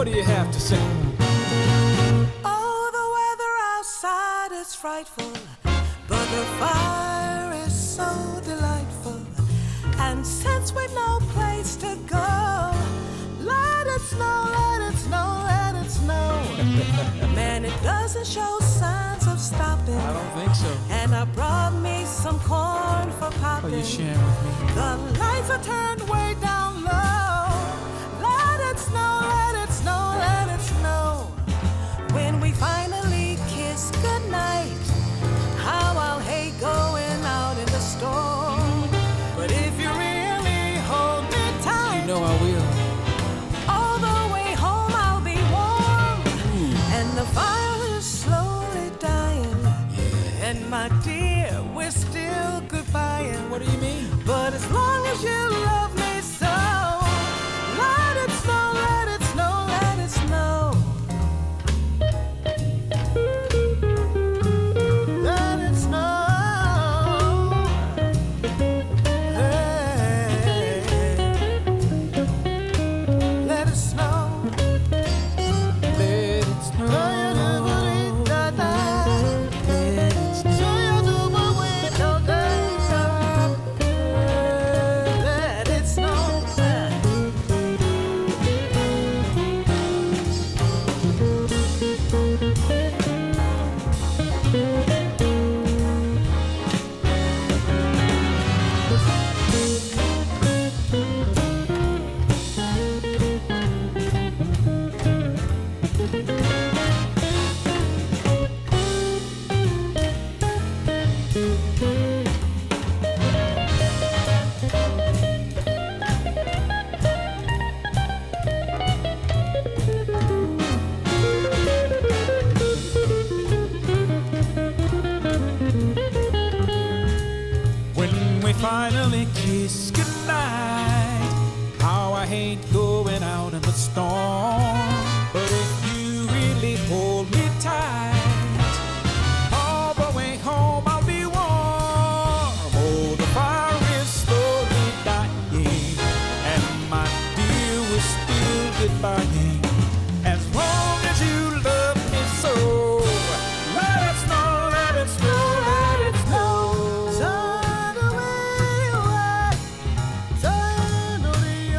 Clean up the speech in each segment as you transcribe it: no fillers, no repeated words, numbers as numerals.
What do you have to say? Oh, the weather outside is frightful, but the fire is so delightful. And since we've no place to go, let it snow, let it snow, let it snow. Man, it doesn't show signs of stopping. I don't think so. And I brought me some corn for popping. Are you sharing with me? The lights are turned way down low. Let it snow, let it snow, let it snow. When we finally kiss goodnight, how I'll hate going out in the storm. But if you really hold me tight, You know I will. all the way home I'll be warm. And the fire is slowly dying. And my dear, we're still goodbying. What do you mean? But as long as you love me so, let it snow, let it snow, let it snow. Let it snow. Hey. Let it snow. Let it snow. Let it snow. When we finally kiss goodnight, how I hate going out in the storm. But if you really hold me tight, all the way home I'll be warm. Oh, the fire is slowly dying, and my dear, we're still goodbying. As long as you love me so, let it snow, let it snow, let it snow. Turn away, turn away,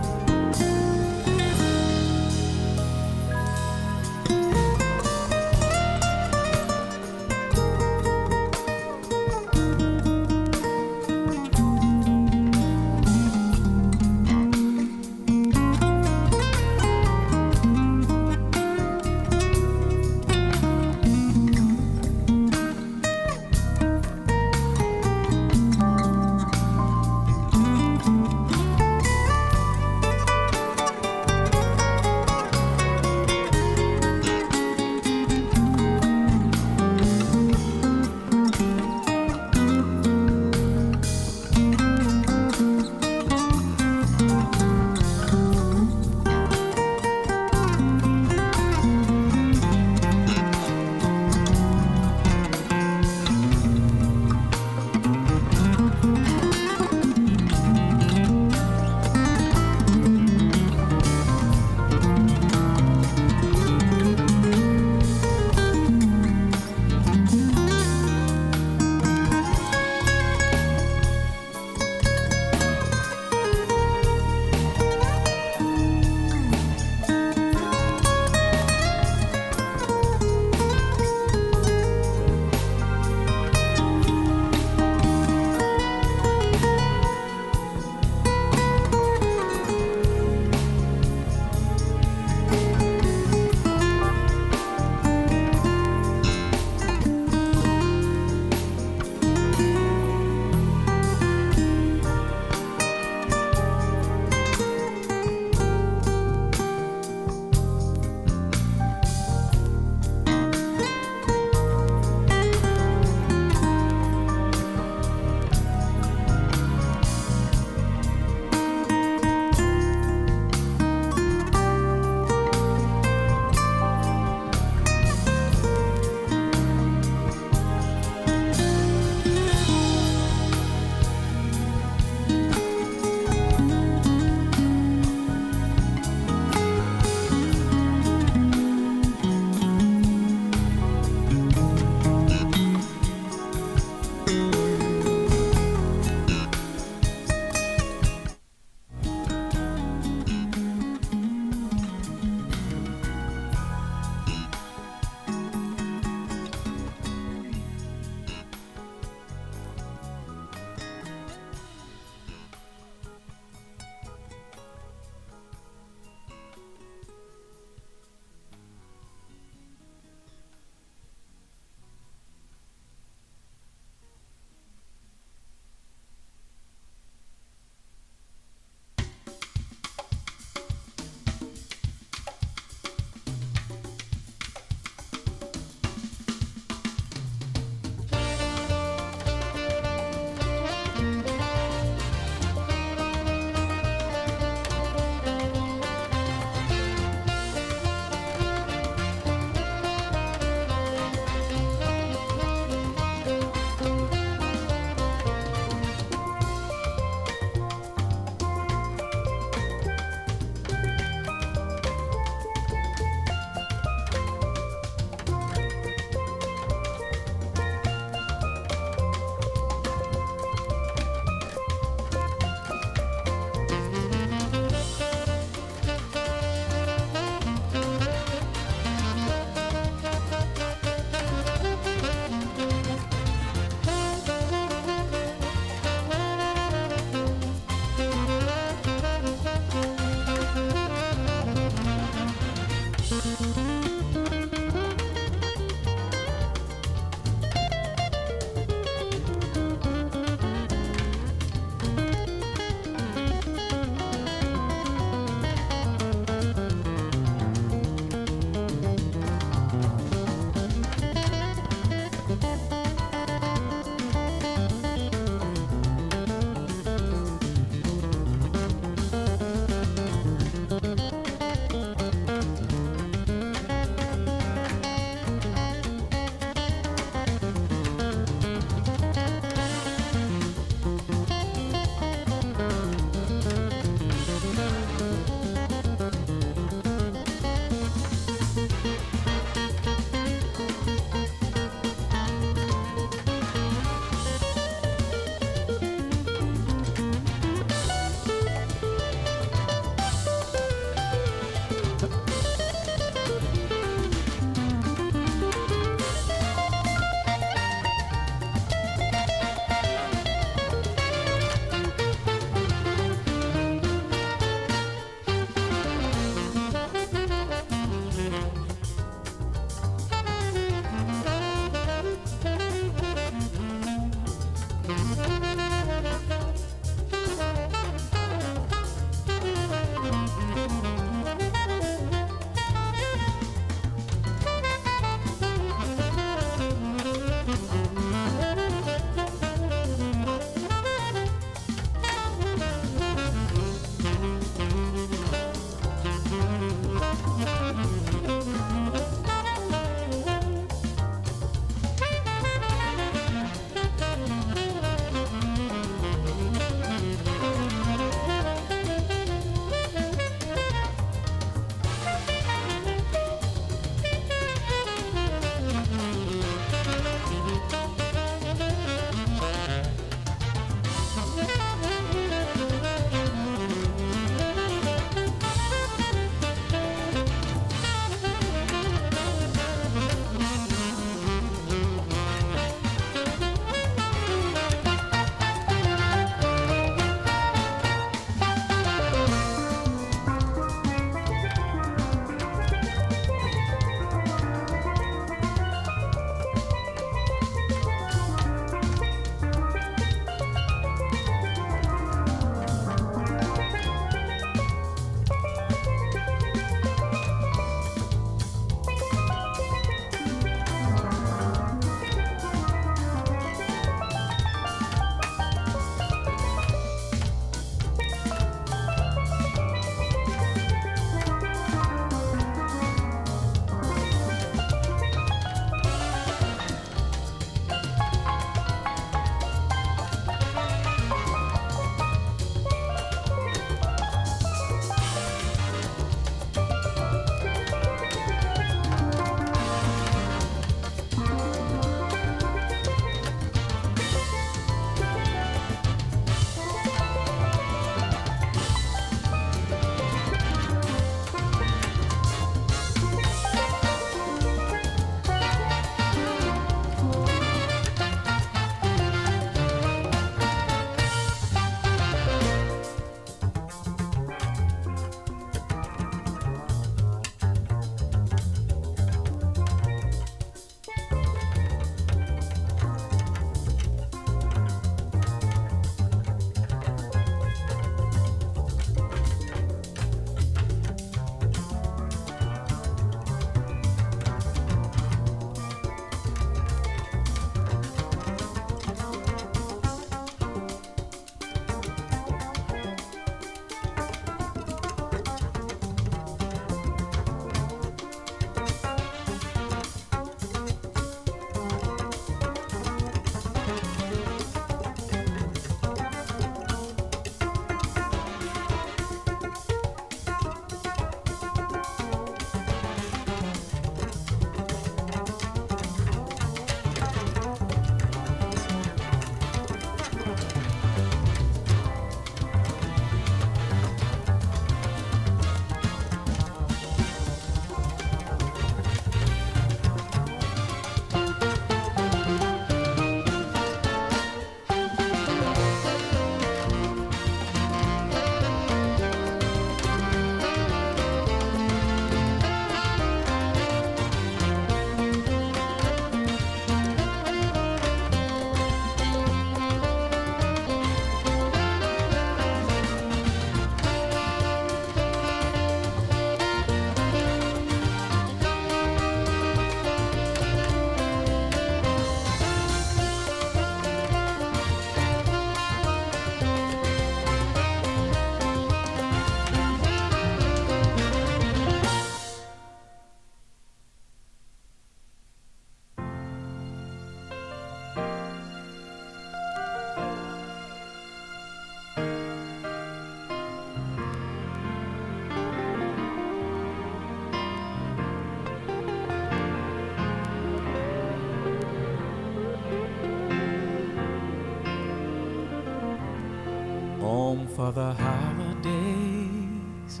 home for the holidays.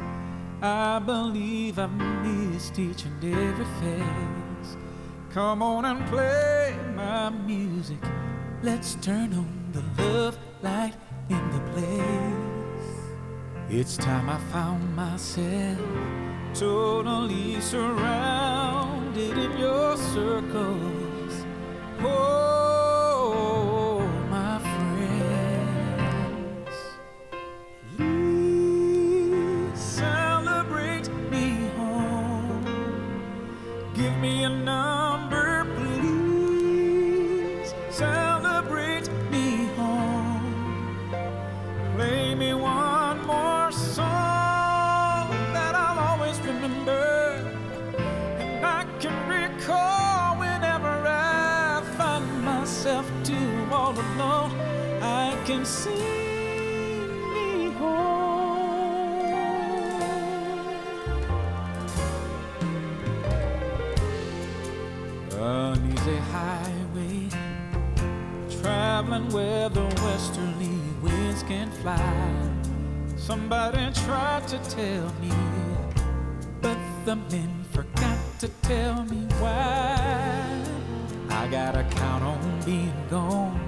I believe I've missed each and every face. Come on and play my music. Let's turn on the love light in the place. It's time I found myself totally surrounded in your circles. Oh, my friends, please celebrate me home. Give me a number, please celebrate me home. Play me one more song that I'll always remember, and I can recall whenever I find myself too all alone, I can sing me home. An easy highway, traveling where the westerly winds can fly. Somebody tried to tell me, but the men forgot to tell me why. I gotta count on being gone.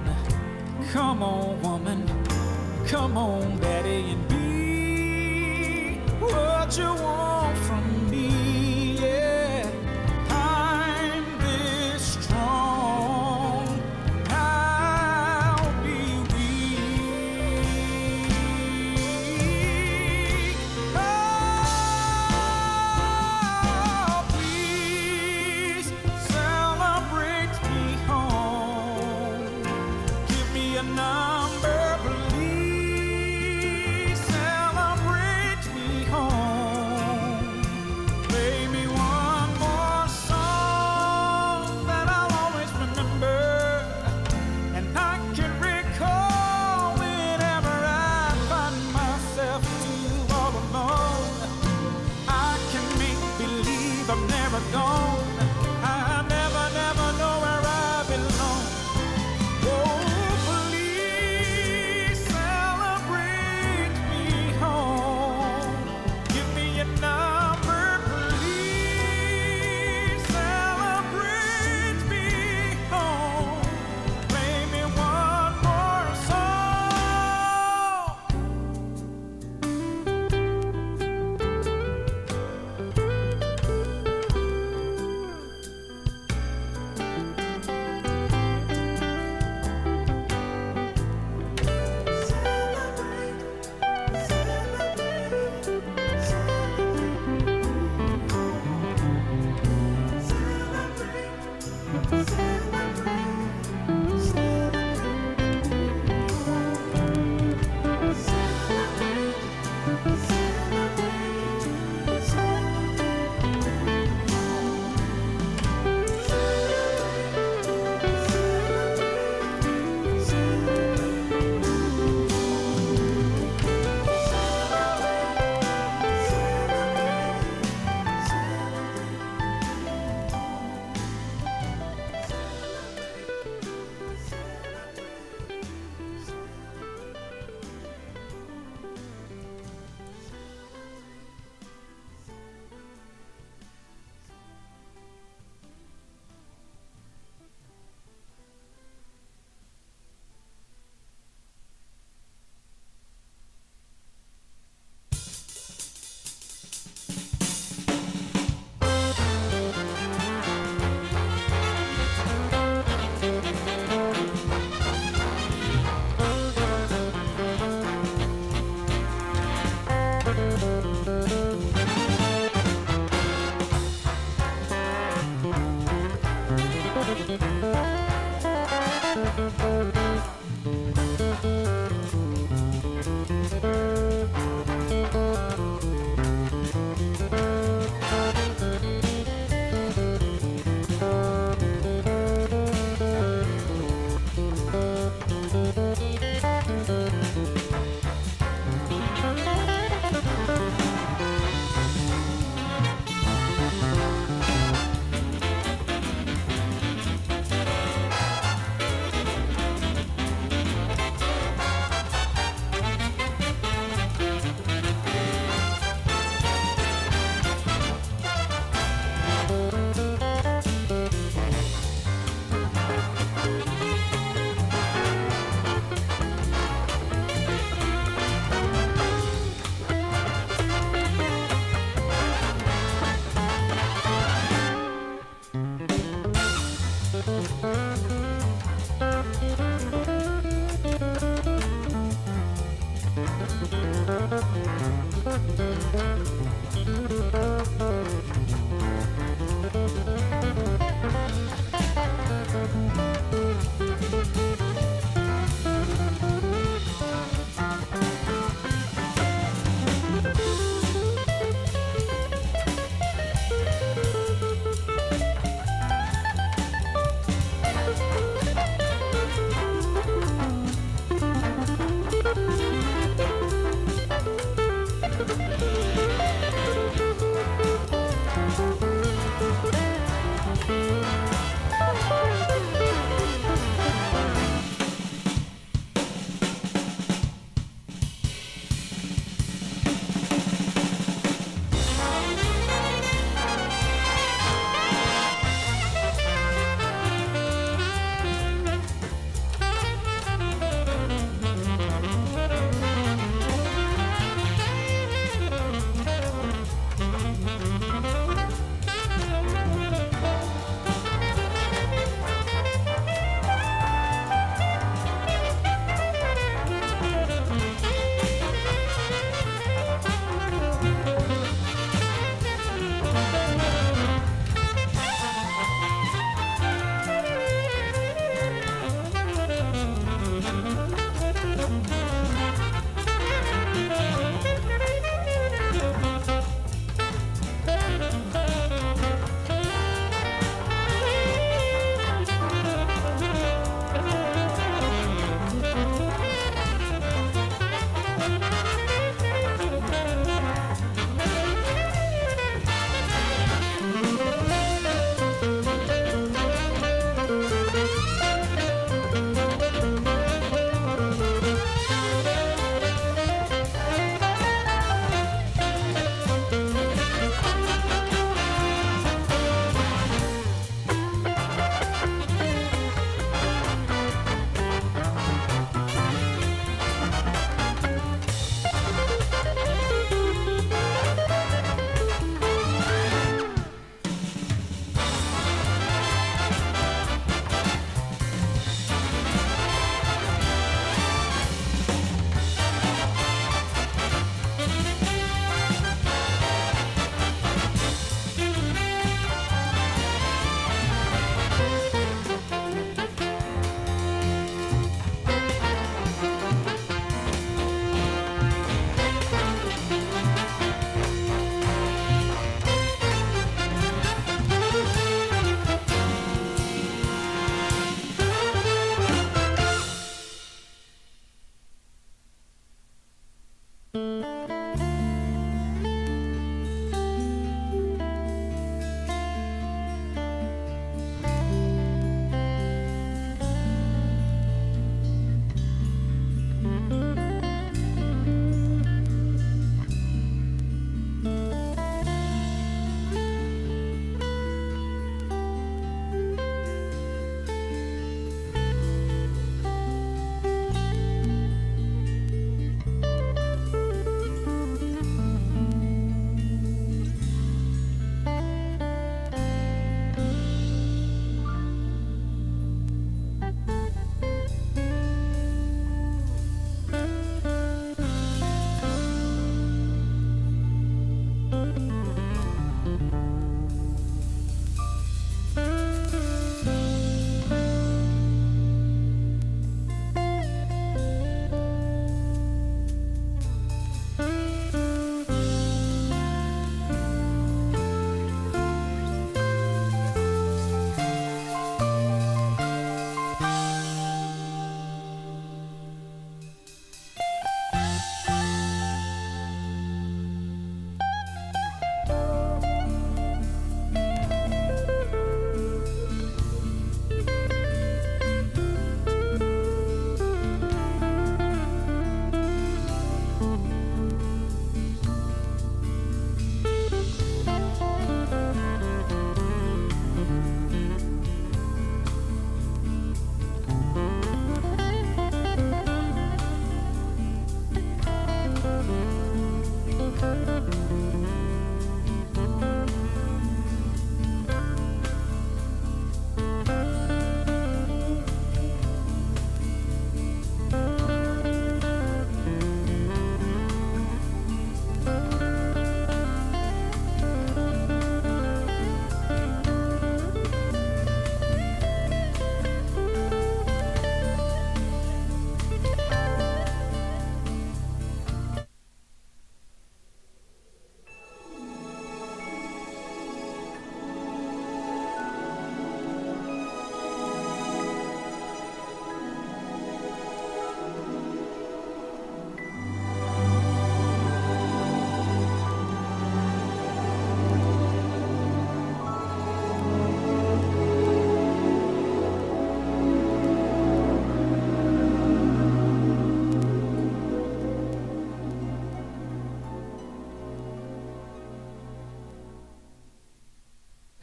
Come on, woman, come on, daddy, and be what you want from me. Yeah, I'm this strong, I'll be weak. Oh, please celebrate me home. Give me a number, please celebrate me home.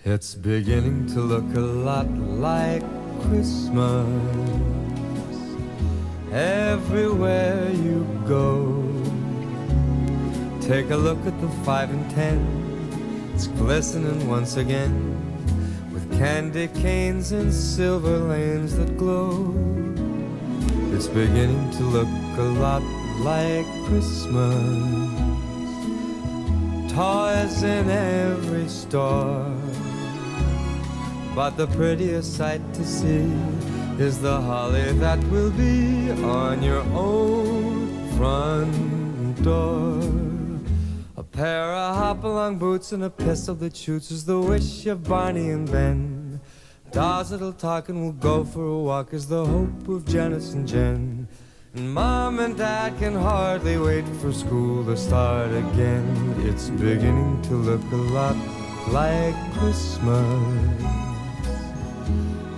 It's beginning to look a lot like Christmas everywhere you go. Take a look at the 5 and 10. It's glistening once again with candy canes and silver lanes that glow. It's beginning to look a lot like Christmas. Toys in every store, but the prettiest sight to see is the holly that will be on your own front door. A pair of hop-along boots and a pistol that shoots is the wish of Barney and Ben. Dolls that'll talk and will go for a walk is the hope of Janice and Jen. And Mom and Dad can hardly wait for school to start again. It's beginning to look a lot like Christmas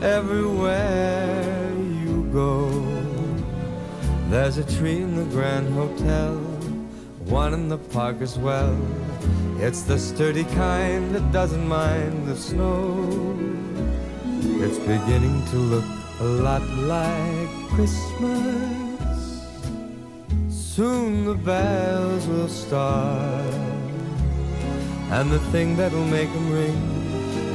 everywhere you go. There's a tree in the Grand Hotel, one in the park as well. It's the sturdy kind that doesn't mind the snow. It's beginning to look a lot like Christmas. Soon the bells will start, and the thing that'll make them ring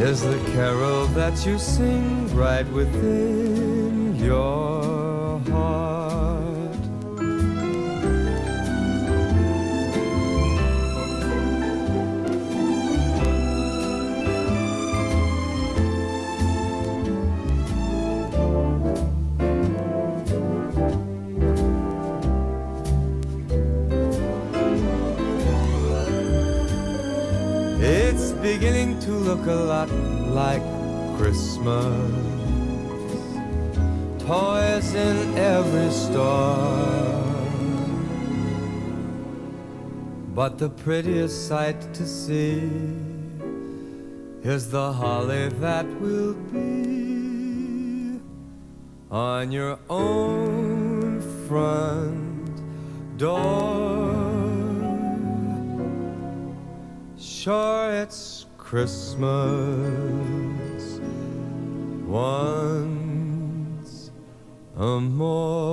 is the carol that you sing right within your heart. It's beginning to look a lot like Christmas. Toys in every store, but the prettiest sight to see is the holly that will be on your own front door. Sure, it's Christmas once more.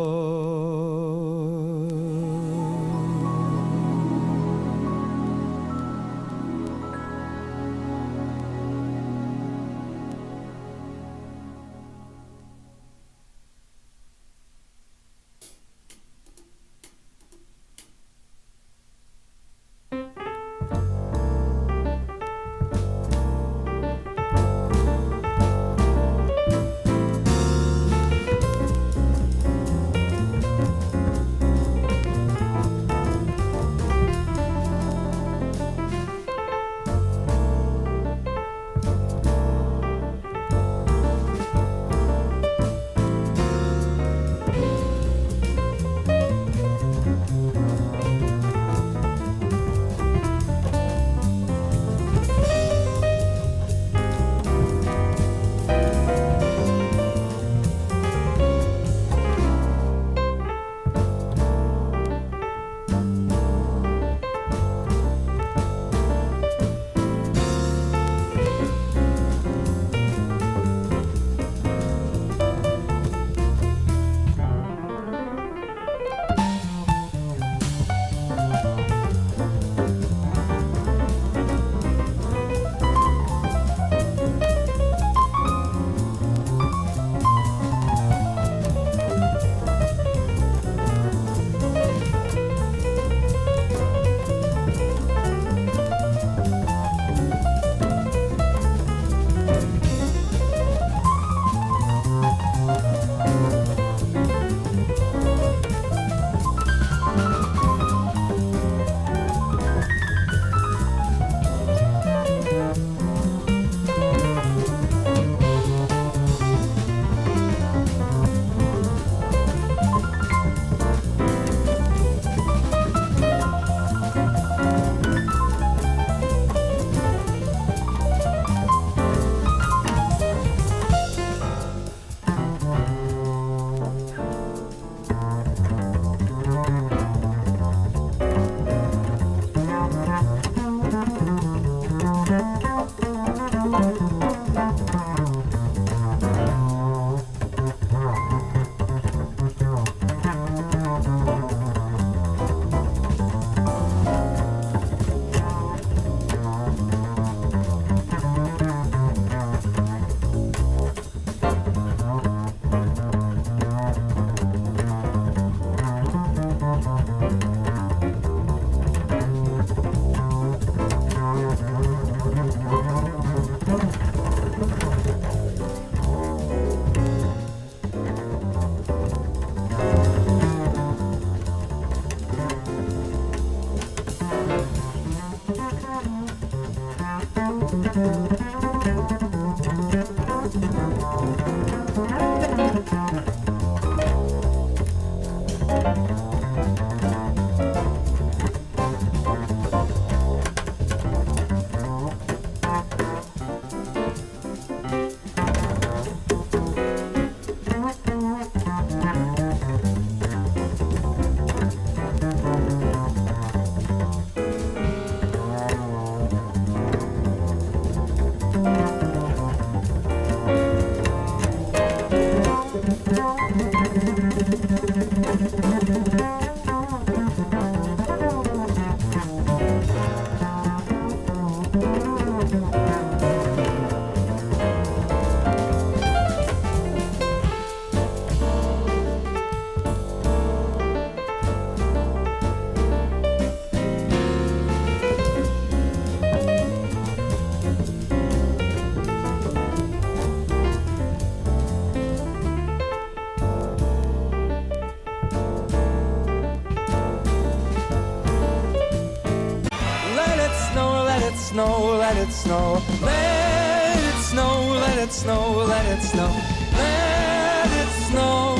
snow, let it snow. Let it snow, let it snow, let it snow. Let it snow,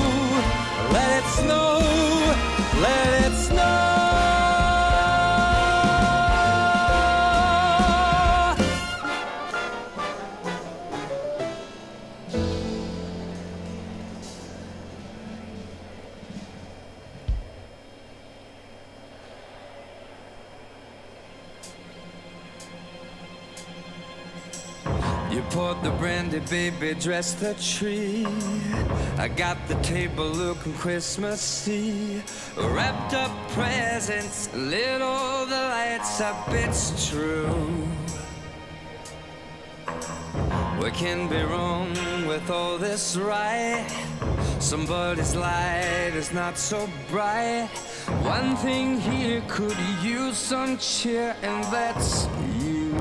let it snow, let it snow. You poured the brandy, baby, dressed the tree. I got the table looking Christmassy. Wrapped up presents, lit all the lights up, it's true. We can be wrong with all this, right? Somebody's light is not so bright. One thing here could use some cheer, and that's you.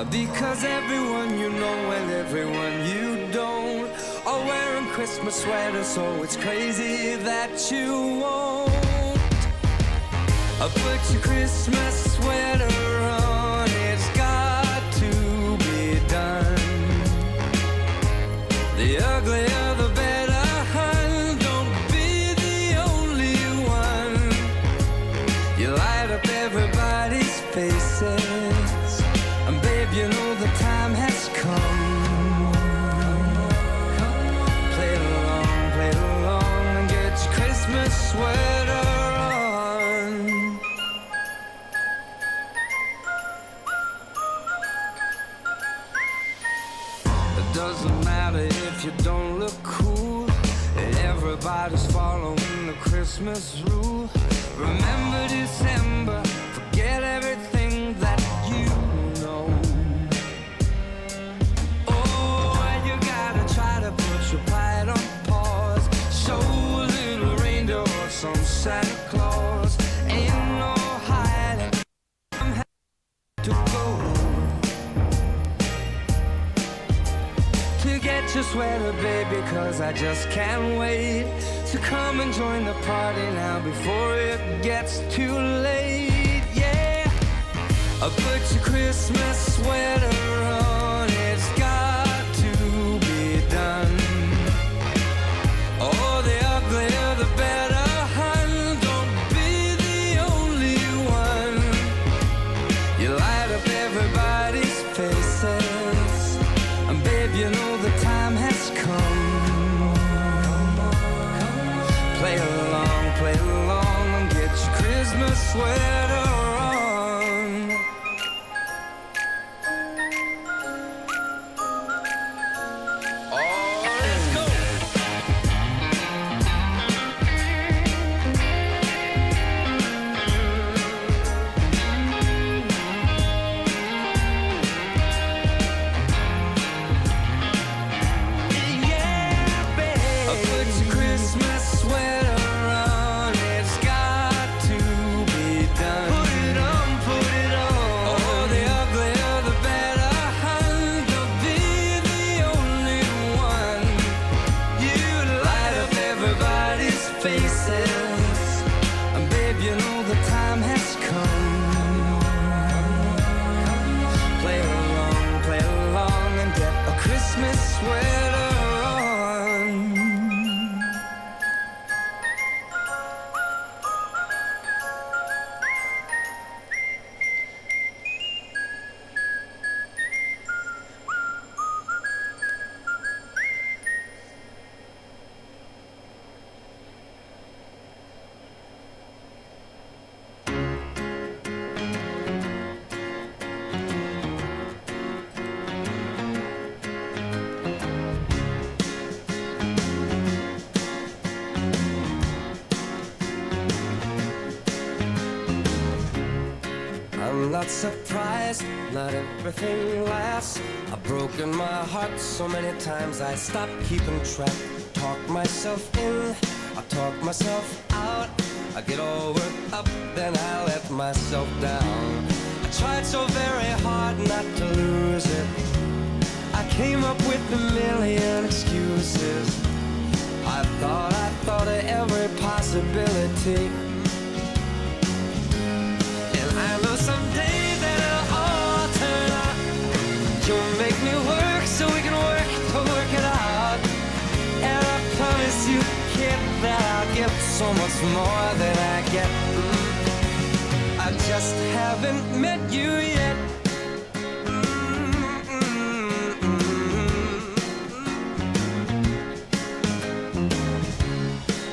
Because everyone you know and everyone you don't are wearing Christmas sweaters, so it's crazy that you won't put your Christmas sweater on. It's got to be done. The uglier the better, hun. Don't be the only one. You light up everybody's faces, and babe, you know the time has come. Play it along, and get your Christmas sweater on. It doesn't matter if you don't look cool. Everybody's following the Christmas rule. Remember December, forget everything that you know. Oh, and you gotta try to put your pride on pause. Show a little reindeer or some Santa Claus. Ain't no hiding, I'm happy to go to get your sweater, baby, 'cause I just can't wait to come and join the party now before it gets too late. Yeah, put your Christmas sweater on. It's got to be done. Oh, the uglier the better, hun. Don't be the only one. You light up everybody's faces, and babe, you know the time has come. Play along, and get your Christmas sweater on. Oh, let's go. Yeah, babe. Put your Christmas sweater on. It's got to be done. Put it on, put it on. Oh, the uglier the better, hun. Don't be the only one. You light up everybody's faces, and babe, you know the time has come. Play along, and get a Christmas sweater on. I'm not surprised, not everything lasts. I've broken my heart so many times I stopped keeping track. Talk myself in, I talk myself out. I get all worked up, then I let myself down. I tried so very hard not to lose it. I came up with a million excuses. I thought of every possibility. And I know someday so much more than I get. I just haven't met you yet.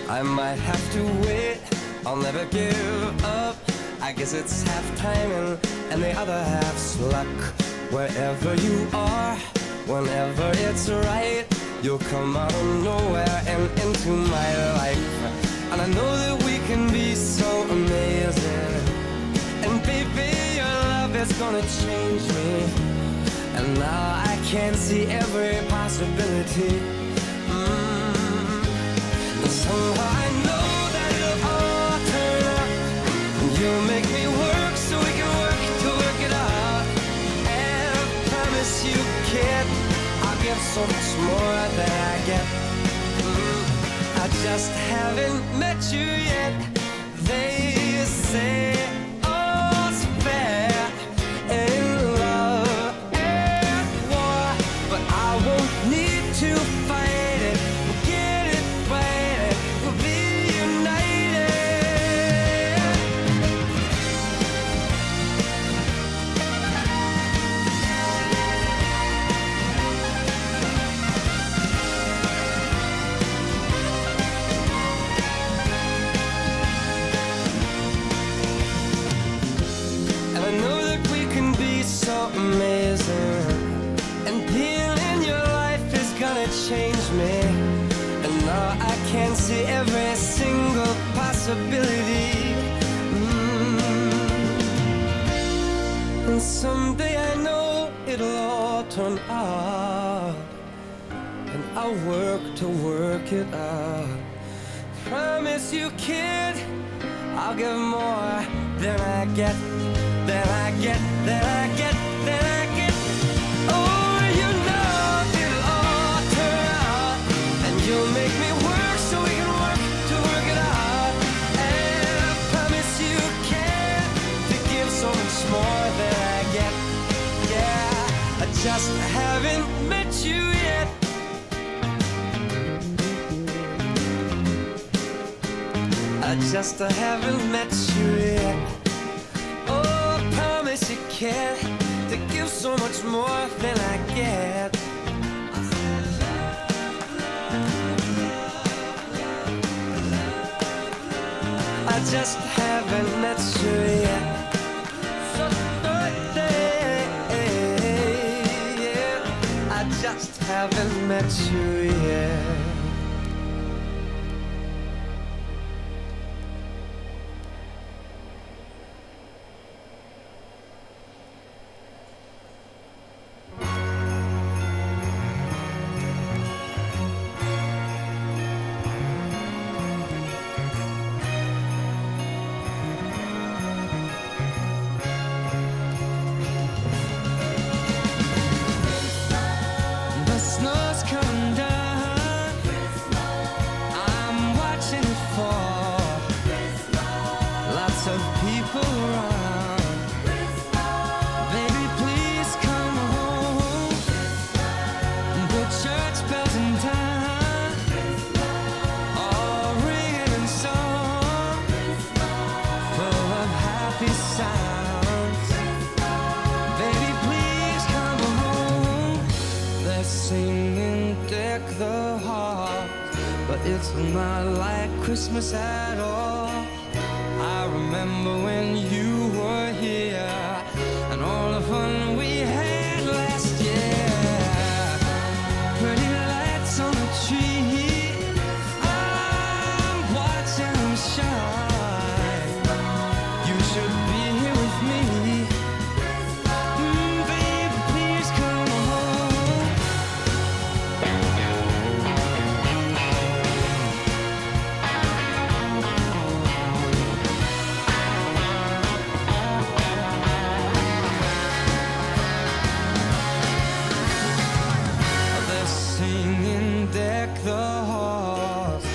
I might have to wait, I'll never give up. I guess it's half timing and the other half's luck. Wherever you are, whenever it's right, you'll come out of nowhere and into my life. And I know that we can be so amazing. And baby, your love is gonna change me. And now I can see every possibility. And somehow I know that it'll all turn out. And you'll make me work so we can work to work it out. And I promise you, kid, I'll give so much more than I get. I just haven't met you yet. They say all's fair in love and war, but I won't need to fight it. We'll get it right, we'll be united. And I know that we can be so amazing. And being in your life is gonna change me. And now I can see every single possibility. And someday I know it'll all turn out. And I'll work to work it out. Promise you, kid, I'll give more than I get, than I get, than I get, than I get. Oh, you know it'll all turn out. And you'll make me work so we can work to work it out. And I promise you can to give so much more than I get. Yeah, I just haven't met you yet. I just haven't met you yet. Oh, I promise you can to give so much more than I get. I just haven't met you yet. So I just haven't met you yet. The snow's coming down. I'm watching it fall. Lots of people around. Baby, please come home. The church bells in town, all ringing in song, full of happy sounds. Baby, please come home. They're singing Deck the Halls, but it's not like Christmas at all. I remember when you were here and all the fun we had last year. Pretty lights on the tree, I'm watching them shine. You should be here with me. Baby, please come home. They're singing Deck the Halls,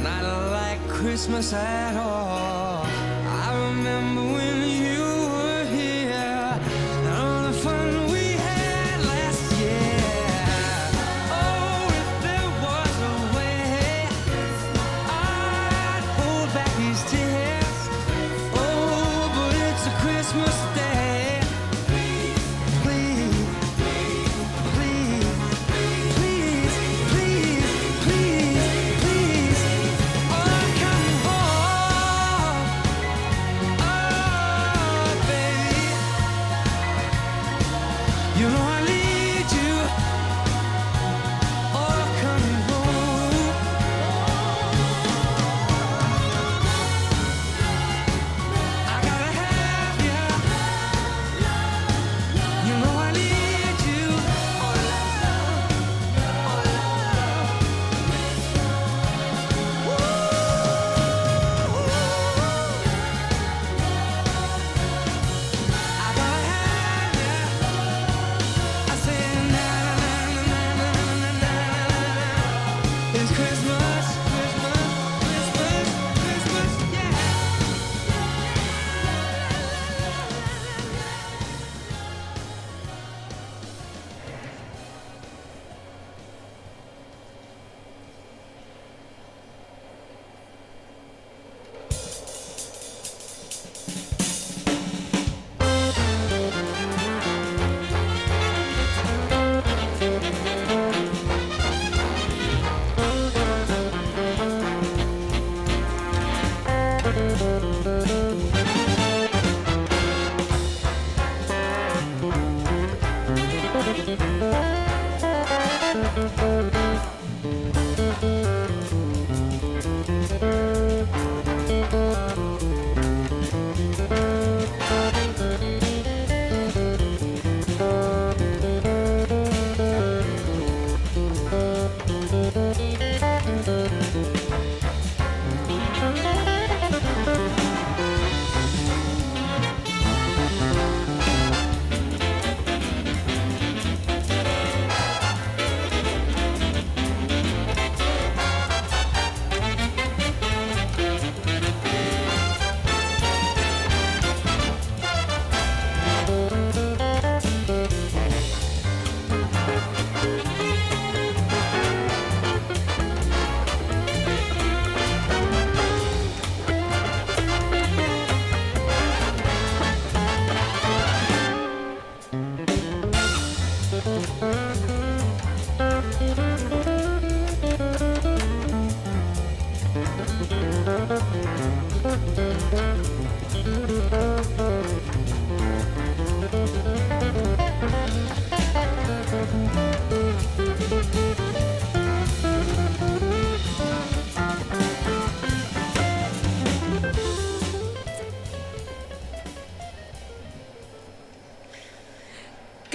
not like Christmas at all. I remember when you were here and all the fun we had last year. Oh, if there was a way, I'd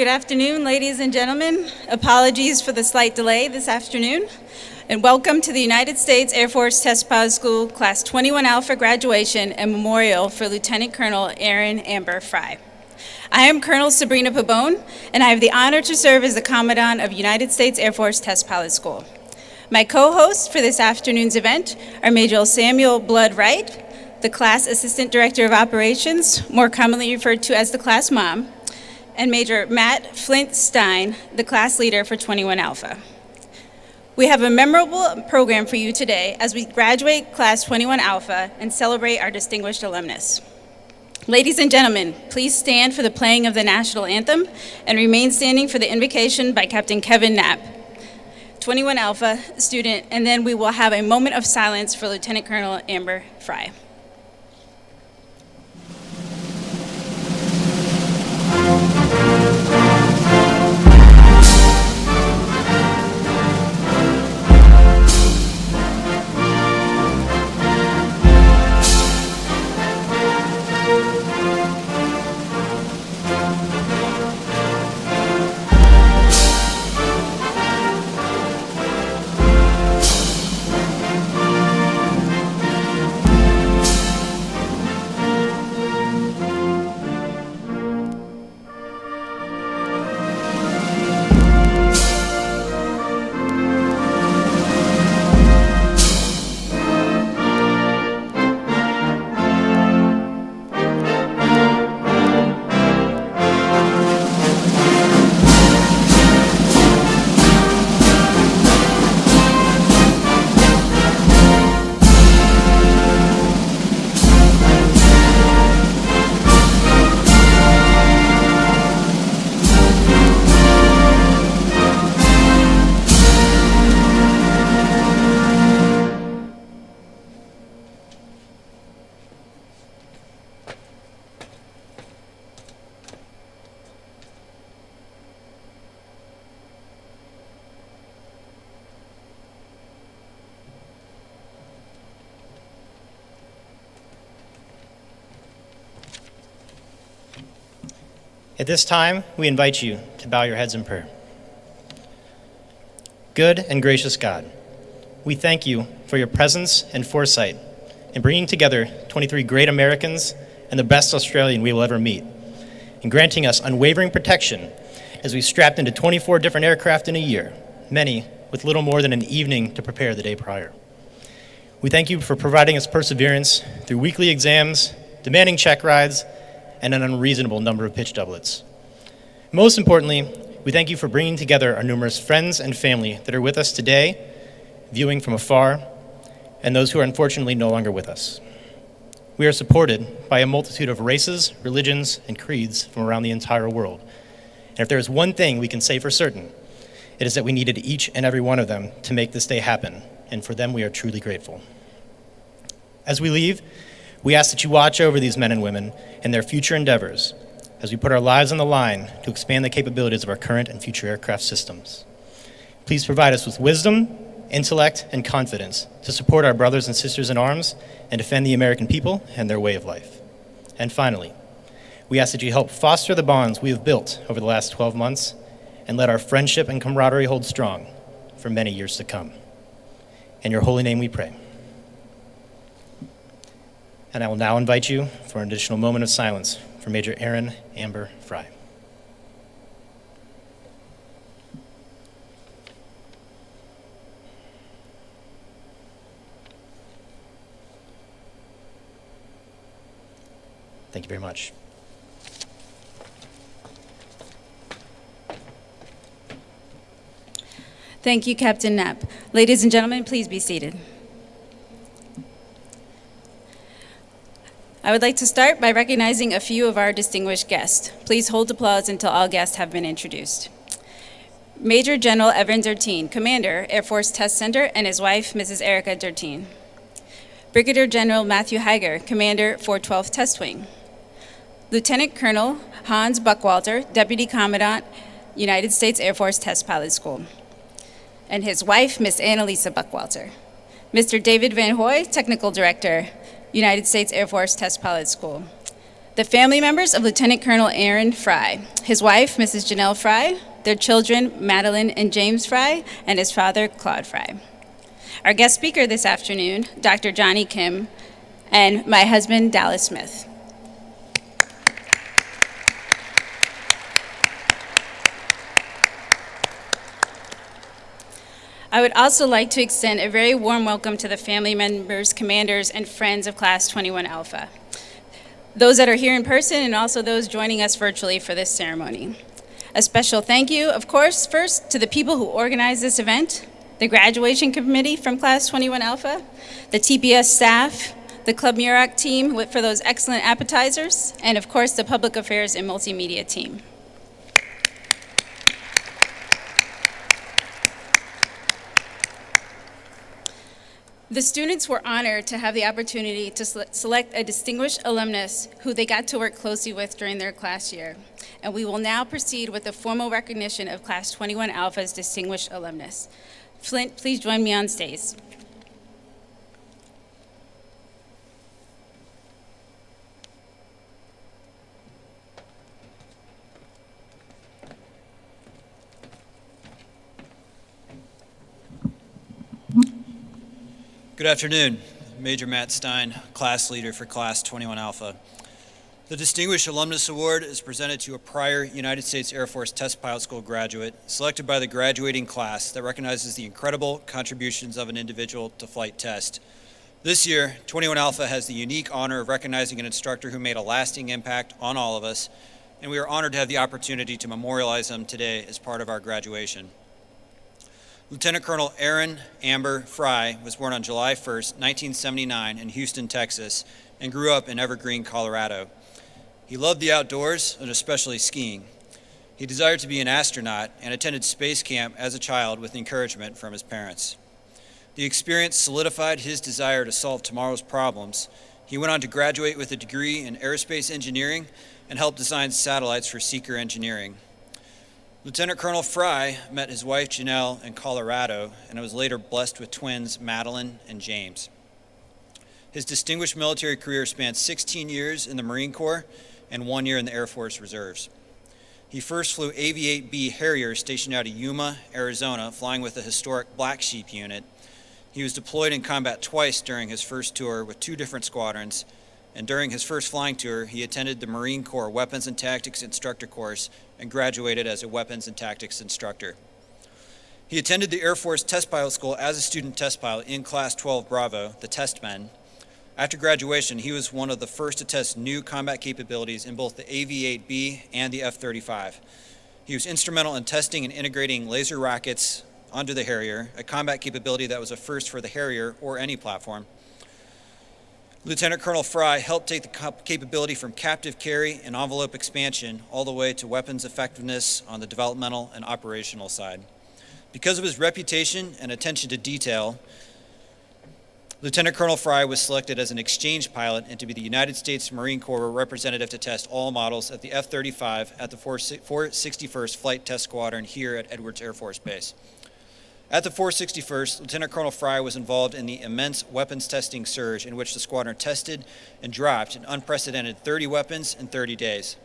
Good afternoon, ladies and gentlemen. Apologies for the slight delay this afternoon, and welcome to the United States Air Force Test Pilot School Class 21 Alpha graduation and memorial for Lieutenant Colonel Aaron Amber Fry. I am Colonel Sabrina Pabon, and I have the honor to serve as the Commandant of United States Air Force Test Pilot School. My co-hosts for this afternoon's event are Major Samuel Blood Wright, the Class Assistant Director of Operations, more commonly referred to as the Class Mom, and Major Matt Flint Stein, the class leader for 21 Alpha. We have a memorable program for you today as we graduate Class 21 Alpha and celebrate our distinguished alumnus. Ladies and gentlemen, please stand for the playing of the national anthem and remain standing for the invocation by Captain Kevin Knapp, 21 Alpha student, and then we will have a moment of silence for Lieutenant Colonel Amber Fry. At this time, we invite you to bow your heads in prayer. Good and gracious God, we thank you for your presence and foresight in bringing together 23 great Americans and the best Australian we will ever meet, and granting us unwavering protection as we strapped into 24 different aircraft in a year, many with little more than an evening to prepare the day prior. We thank you for providing us perseverance through weekly exams, demanding check rides, and an unreasonable number of pitch doublets. Most importantly, we thank you for bringing together our numerous friends and family that are with us today, viewing from afar, and those who are unfortunately no longer with us. We are supported by a multitude of races, religions, and creeds from around the entire world. And if there is one thing we can say for certain, it is that we needed each and every one of them to make this day happen, and for them we are truly grateful. As we leave, We ask that you watch over these men and women in their future endeavors as we put our lives on the line to expand the capabilities of our current and future aircraft systems. Please provide us with wisdom, intellect, and confidence to support our brothers and sisters in arms and defend the American people and their way of life. And finally, we ask that you help foster the bonds we have built over the last 12 months and let our friendship and camaraderie hold strong for many years to come. In your holy name we pray. And I will now invite you for an additional moment of silence for Major Erin Amber Fry. Thank you very much. Thank you, Captain Knapp. Ladies and gentlemen, please be seated. I would like to start by recognizing a few of our distinguished guests. Please hold applause until all guests have been introduced. Major General Evan Dertine, Commander, Air Force Test Center, and his wife, Mrs. Erica Dertine. Brigadier General Matthew Heiger, Commander, 412th Test Wing. Lieutenant Colonel Hans Buckwalter, Deputy Commandant, United States Air Force Test Pilot School. And his wife, Miss Annalisa Buckwalter. Mr. David Van Hoy, Technical Director, United States Air Force Test Pilot School. The family members of Lieutenant Colonel Aaron Fry, his wife, Mrs. Janelle Fry, their children, Madeline and James Fry, and his father, Claude Fry. Our guest speaker this afternoon, Dr. Johnny Kim, and my husband, Dallas Smith. I would also like to extend a very warm welcome to the family members, commanders, and friends of Class 21 Alpha, those that are here in person and also those joining us virtually for this ceremony. A special thank you, of course, first to the people who organized this event, the graduation committee from Class 21 Alpha, the TPS staff, the Club Muroc team for those excellent appetizers, and of course the public affairs and multimedia team. The students were honored to have the opportunity to select a distinguished alumnus who they got to work closely with during their class year. And we will now proceed with the formal recognition of Class 21 Alpha's distinguished alumnus. Flint, please join me on stage. Good afternoon. Major Matt Stein, class leader for Class 21 Alpha. The Distinguished Alumnus Award is presented to a prior United States Air Force Test Pilot School graduate selected by the graduating class that recognizes the incredible contributions of an individual to flight test. This year, 21 Alpha has the unique honor of recognizing an instructor who made a lasting impact on all of us, and we are honored to have the opportunity to memorialize him today as part of our graduation. Lieutenant Colonel Aaron Amber Fry was born on July 1st, 1979 in Houston, Texas, and grew up in Evergreen, Colorado. He loved the outdoors, and especially skiing. He desired to be an astronaut and attended space camp as a child with encouragement from his parents. The experience solidified his desire to solve tomorrow's problems. He went on to graduate with a degree in aerospace engineering and helped design satellites for Seeker Engineering. Lieutenant Colonel Fry met his wife Janelle in Colorado and was later blessed with twins Madeline and James. His distinguished military career spanned 16 years in the Marine Corps and 1 year in the Air Force Reserves. He first flew AV-8B Harrier stationed out of Yuma, Arizona, flying with the historic Black Sheep unit. He was deployed in combat twice during his first tour with 2 different squadrons, and during his first flying tour, he attended the Marine Corps Weapons and Tactics Instructor course and graduated as a Weapons and Tactics Instructor. He attended the Air Force Test Pilot School as a student test pilot in Class 12 Bravo, the Testmen. After graduation, he was one of the first to test new combat capabilities in both the AV-8B and the F-35. He was instrumental in testing and integrating laser rockets onto the Harrier, a combat capability that was a first for the Harrier or any platform. Lieutenant Colonel Fry helped take the capability from captive carry and envelope expansion all the way to weapons effectiveness on the developmental and operational side. Because of his reputation and attention to detail, Lieutenant Colonel Fry was selected as an exchange pilot and to be the United States Marine Corps representative to test all models at the F-35 at the 461st Flight Test Squadron here at Edwards Air Force Base. At the 461st, Lieutenant Colonel Fry was involved in the immense weapons testing surge in which the squadron tested and dropped an unprecedented 30 weapons in 30 days.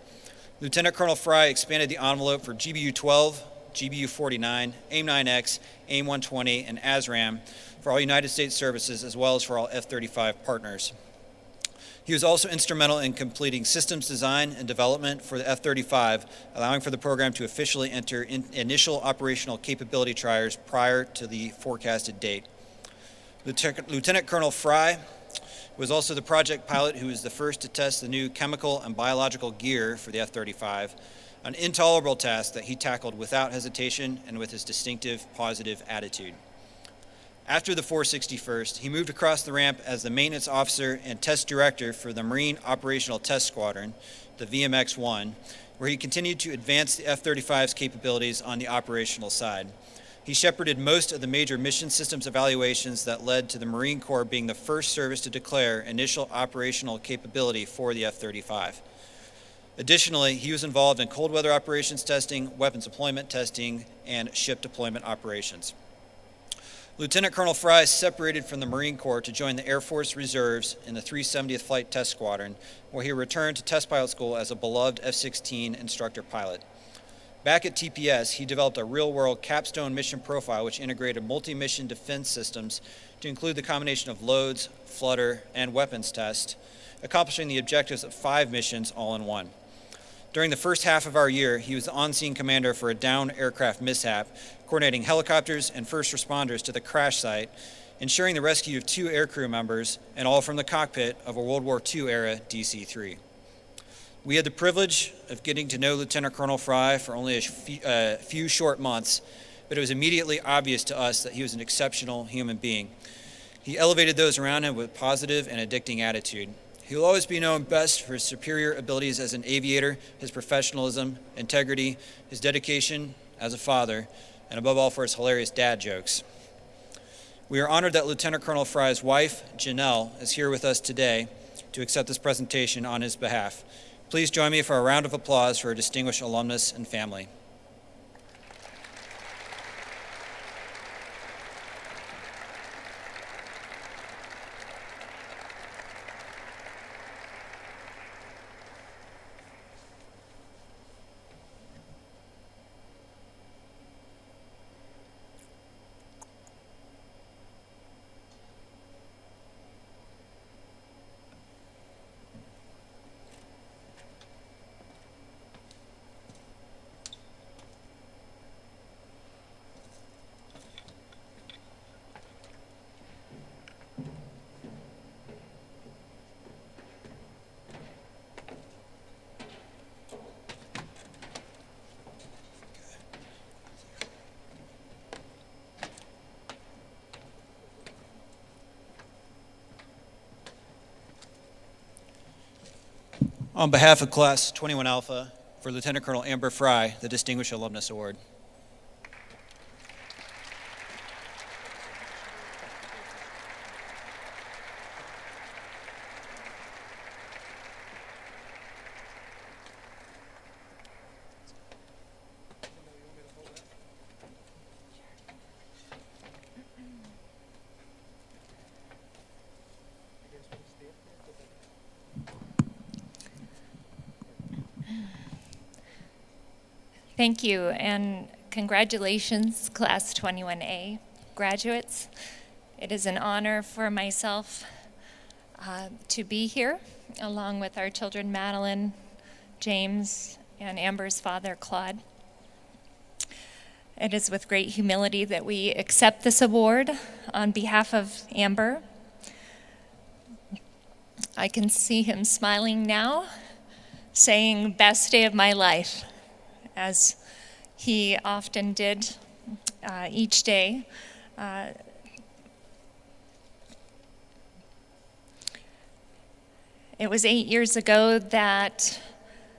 Lieutenant Colonel Fry expanded the envelope for GBU-12, GBU-49, AIM-9X, AIM-120, and ASRAAM for all United States services as well as for all F-35 partners. He was also instrumental in completing systems design and development for the F-35, allowing for the program to officially enter initial operational capability trials prior to the forecasted date. Lieutenant Colonel Fry was also the project pilot who was the first to test the new chemical and biological gear for the F-35, an intolerable task that he tackled without hesitation and with his distinctive positive attitude. After the 461st, he moved across the ramp as the maintenance officer and test director for the Marine Operational Test Squadron, the VMX-1, where he continued to advance the F-35's capabilities on the operational side. He shepherded most of the major mission systems evaluations that led to the Marine Corps being the first service to declare initial operational capability for the F-35. Additionally, he was involved in cold weather operations testing, weapons deployment testing, and ship deployment operations. Lieutenant Colonel Fry separated from the Marine Corps to join the Air Force Reserves in the 370th Flight Test Squadron, where he returned to test pilot school as a beloved F-16 instructor pilot. Back at TPS, he developed a real-world capstone mission profile which integrated multi-mission defense systems to include the combination of loads, flutter, and weapons test, accomplishing the objectives of 5 missions all in one. During the first half of our year, he was the on-scene commander for a downed aircraft mishap, coordinating helicopters and first responders to the crash site, ensuring the rescue of 2 aircrew members, and all from the cockpit of a World War II-era DC-3. We had the privilege of getting to know Lieutenant Colonel Fry for only a few short months, but it was immediately obvious to us that he was an exceptional human being. He elevated those around him with positive and addicting attitude. He will always be known best for his superior abilities as an aviator, his professionalism, integrity, his dedication as a father, and above all for his hilarious dad jokes. We are honored that Lieutenant Colonel Fry's wife, Janelle, is here with us today to accept this presentation on his behalf. Please join me for a round of applause for a distinguished alumnus and family. On behalf of Class 21 Alpha, for Lieutenant Colonel Amber Fry, the Distinguished Alumnus Award. Thank you, and congratulations, Class 21A graduates. It is an honor for myself to be here, along with our children, Madeline, James, and Amber's father, Claude. It is with great humility that we accept this award on behalf of Amber. I can see him smiling now, saying, "Best day of my life," as he often did each day. It was 8 years ago that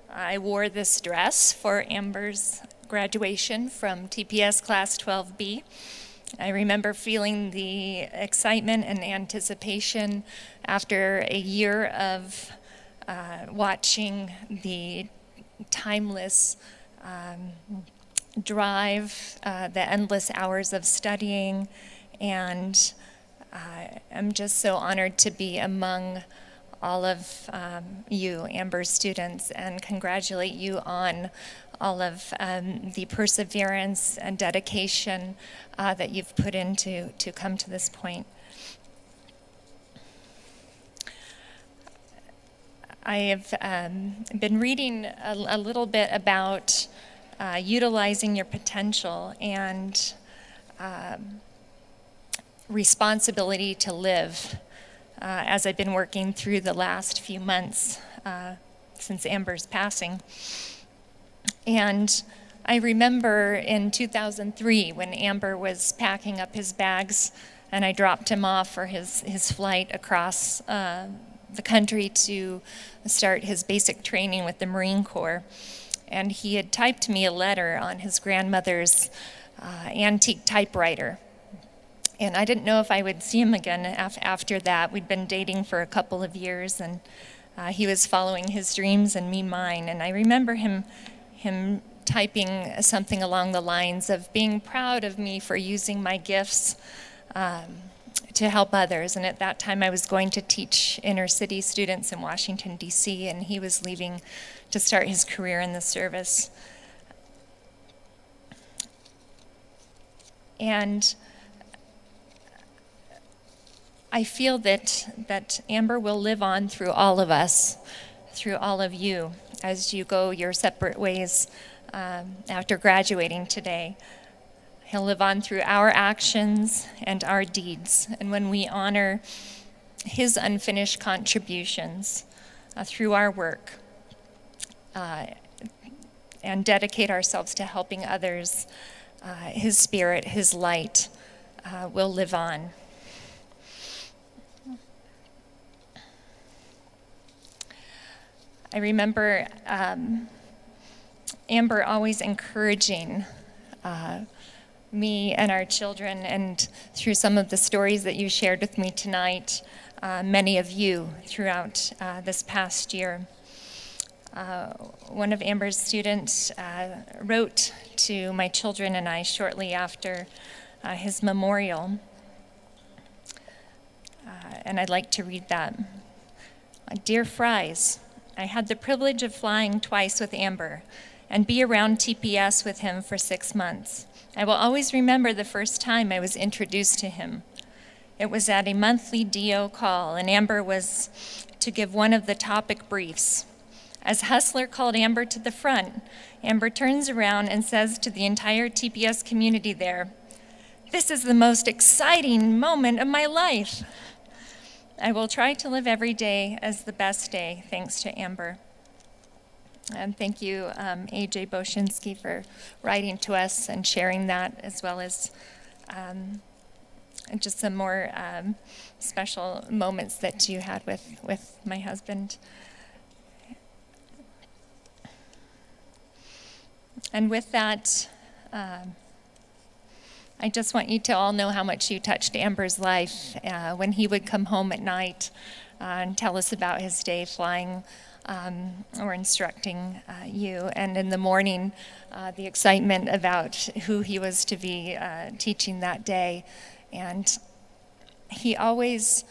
I wore this dress for Amber's graduation from TPS Class 12B. I remember feeling the excitement and anticipation after a year of watching the timeless drive, the endless hours of studying, and I'm just so honored to be among all of you, Amber students, and congratulate you on all of the perseverance and dedication that you've put into to come to this point. I have been reading a little bit about utilizing your potential and responsibility to live as I've been working through the last few months since Amber's passing. And I remember in 2003 when Amber was packing up his bags and I dropped him off for his flight across the country to start his basic training with the Marine Corps. And he had typed me a letter on his grandmother's antique typewriter. And I didn't know if I would see him again after that. We'd been dating for a couple of years, and he was following his dreams and me mine. And I remember him typing something along the lines of being proud of me for using my gifts to help others. And at that time, I was going to teach inner city students in Washington, D.C., and he was leaving to start his career in the service. And I feel that Amber will live on through all of us, through all of you, as you go your separate ways after graduating today. He'll live on through our actions and our deeds. And when we honor his unfinished contributions through our work and dedicate ourselves to helping others, his spirit, his light will live on. I remember Amber always encouraging me and our children, and through some of the stories that you shared with me tonight, many of you throughout this past year. One of Amber's students wrote to my children and I shortly after his memorial, and I'd like to read that. Dear Fries, I had the privilege of flying twice with Amber and be around TPS with him for 6 months. I will always remember the first time I was introduced to him. It was at a monthly DO call, and Amber was to give one of the topic briefs. As Hustler called Amber to the front, Amber turns around and says to the entire TPS community there, "This is the most exciting moment of my life." I will try to live every day as the best day, thanks to Amber. And thank you, A.J. Boshinsky, for writing to us and sharing that, as well as just some more special moments that you had with my husband. And with that, I just want you to all know how much you touched Amber's life when he would come home at night and tell us about his day flying or instructing you. And in the morning, the excitement about who he was to be teaching that day. And he always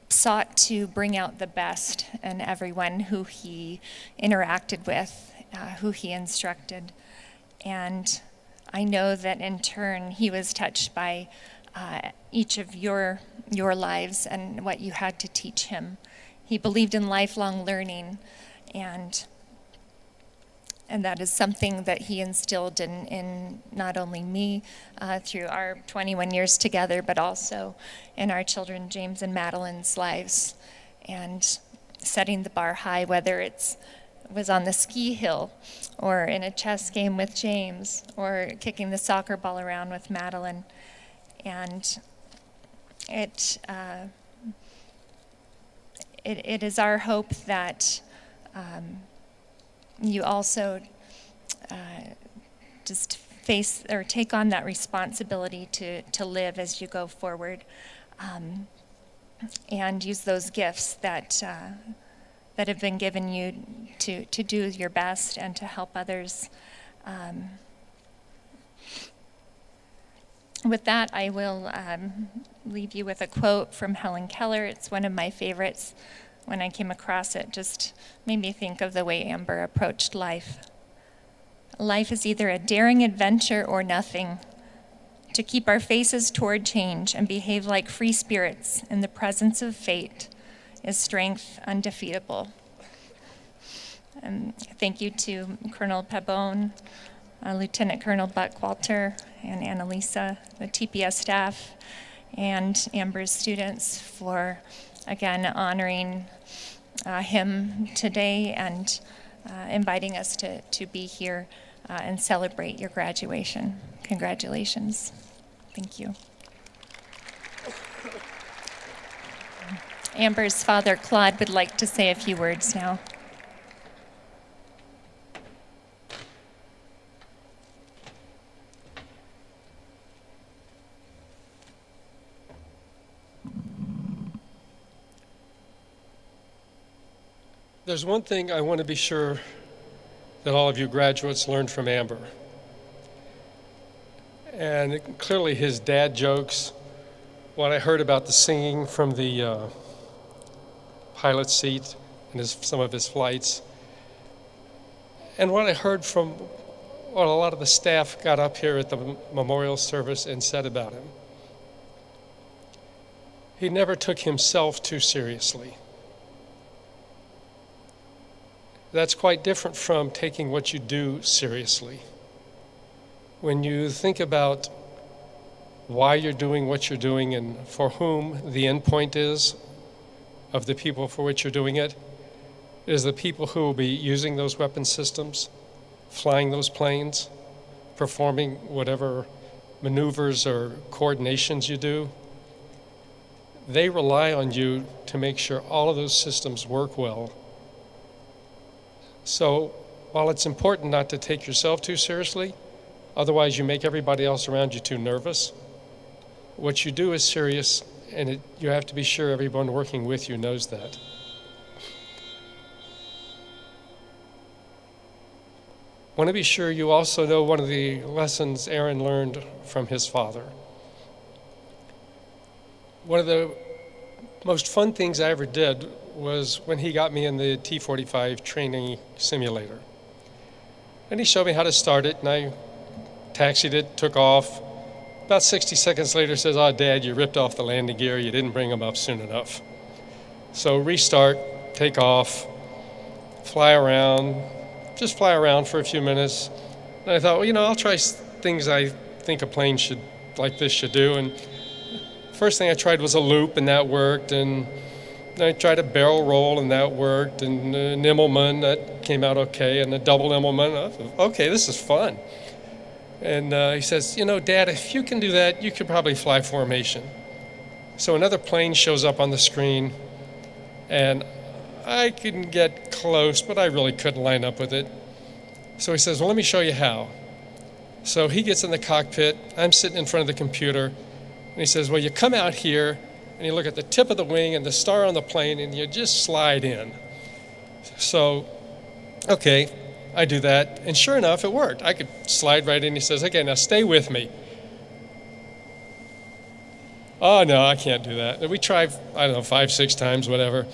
sought to bring out the best in everyone who he interacted with, who he instructed. And I know that in turn he was touched by each of your lives and what you had to teach him. He believed in lifelong learning, and that is something that he instilled in not only me through our 21 years together, but also in our children, James and Madeline's lives, and setting the bar high, whether it was on the ski hill or in a chess game with James or kicking the soccer ball around with Madeline. And it is our hope that you also just face or take on that responsibility to live as you go forward, and use those gifts that have been given you to do your best and to help others. With that, I will leave you with a quote from Helen Keller. It's one of my favorites. When I came across it, just made me think of the way Amber approached life. Life is either a daring adventure or nothing. To keep our faces toward change and behave like free spirits in the presence of fate is strength undefeatable. Thank you to Colonel Pabon, Lieutenant Colonel Buckwalter, and Annalisa, the TPS staff, and Amber's students for, again, honoring him today and inviting us to be here and celebrate your graduation. Congratulations. Thank you. Amber's father, Claude, would like to say a few words now. There's one thing I want to be sure that all of you graduates learned from Amber. And clearly his dad jokes, what I heard about the singing from the pilot seat and some of his flights, and what I heard from what a lot of the staff got up here at the memorial service and said about him. He never took himself too seriously. That's quite different from taking what you do seriously. When you think about why you're doing what you're doing and for whom the end point is of the people for which you're doing it, is the people who will be using those weapon systems, flying those planes, performing whatever maneuvers or coordinations you do. They rely on you to make sure all of those systems work well. So while it's important not to take yourself too seriously, otherwise you make everybody else around you too nervous, what you do is serious, and you have to be sure everyone working with you knows that. I want to be sure you also know one of the lessons Aaron learned from his father. One of the most fun things I ever did was when he got me in the T-45 training simulator. And he showed me how to start it, and I taxied it, took off. About 60 seconds later, says, "Oh, Dad, you ripped off the landing gear. You didn't bring them up soon enough." So restart, take off, fly around, just fly around for a few minutes. And I thought, well, I'll try things I think a plane like this should do. And first thing I tried was a loop, and that worked. And I tried a barrel roll, and that worked. And an Immelman, that came out okay. And a double Immelman, okay, this is fun. And he says, Dad, if you can do that, you could probably fly formation. So another plane shows up on the screen, and I can get close, but I really couldn't line up with it. So he says, well, let me show you how. So he gets in the cockpit. I'm sitting in front of the computer, and he says, well, you come out here, and you look at the tip of the wing and the star on the plane, and you just slide in. So, okay, I do that, and sure enough, it worked. I could slide right in. He says, okay, now stay with me. Oh, no, I can't do that. And we tried, 5, 6 times, whatever,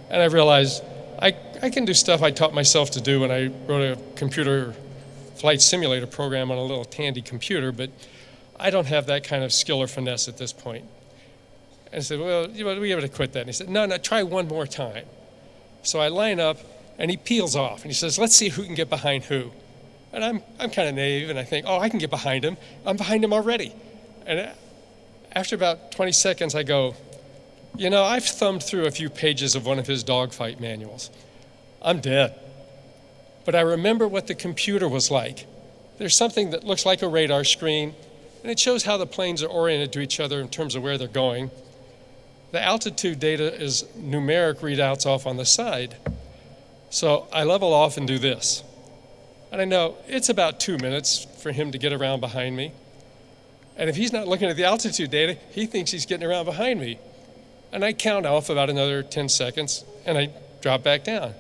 and I realized I can do stuff I taught myself to do when I wrote a computer flight simulator program on a little Tandy computer, but I don't have that kind of skill or finesse at this point. And I said, well, we have to quit that. And he said, no, try one more time. So I line up, and he peels off, and he says, let's see who can get behind who. And I'm kind of naive, and I think, I can get behind him. I'm behind him already. And after about 20 seconds, I go, I've thumbed through a few pages of one of his dogfight manuals. I'm dead. But I remember what the computer was like. There's something that looks like a radar screen, and it shows how the planes are oriented to each other in terms of where they're going. The altitude data is numeric readouts off on the side. So I level off and do this. And I know it's about 2 minutes for him to get around behind me. And if he's not looking at the altitude data, he thinks he's getting around behind me. And I count off about another 10 seconds, and I drop back down.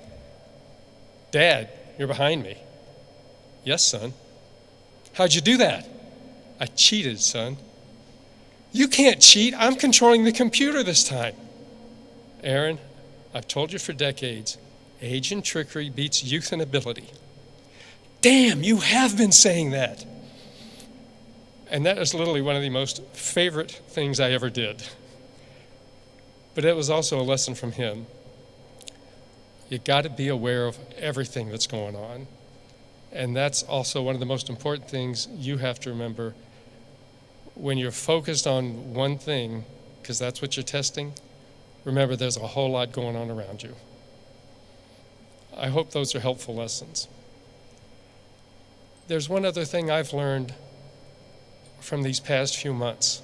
Dad, you're behind me. Yes, son. How'd you do that? I cheated, son. You can't cheat. I'm controlling the computer this time. Aaron, I've told you for decades, age and trickery beats youth and ability. Damn, you have been saying that. And that is literally one of the most favorite things I ever did. But it was also a lesson from him. You got to be aware of everything that's going on. And that's also one of the most important things you have to remember when you're focused on one thing, because that's what you're testing. Remember, there's a whole lot going on around you. I hope those are helpful lessons. There's one other thing I've learned from these past few months.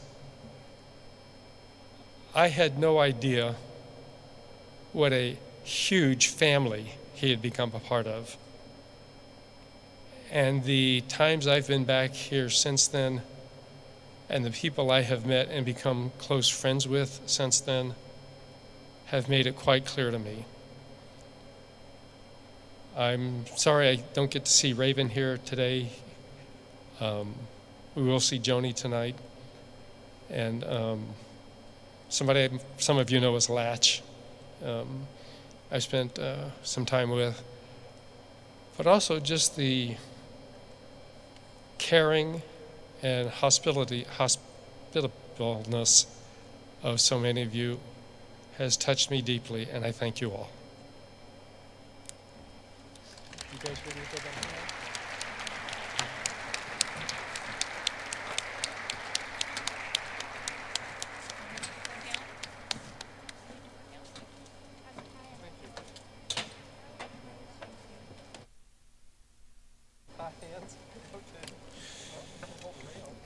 I had no idea what a huge family he had become a part of. And the times I've been back here since then, and the people I have met and become close friends with since then, have made it quite clear to me. I'm sorry I don't get to see Raven here today. We will see Joni tonight. And some of you know as Latch. I spent some time with. But also just the caring and hospitableness of so many of you has touched me deeply, and I thank you all. You guys ready to go back now?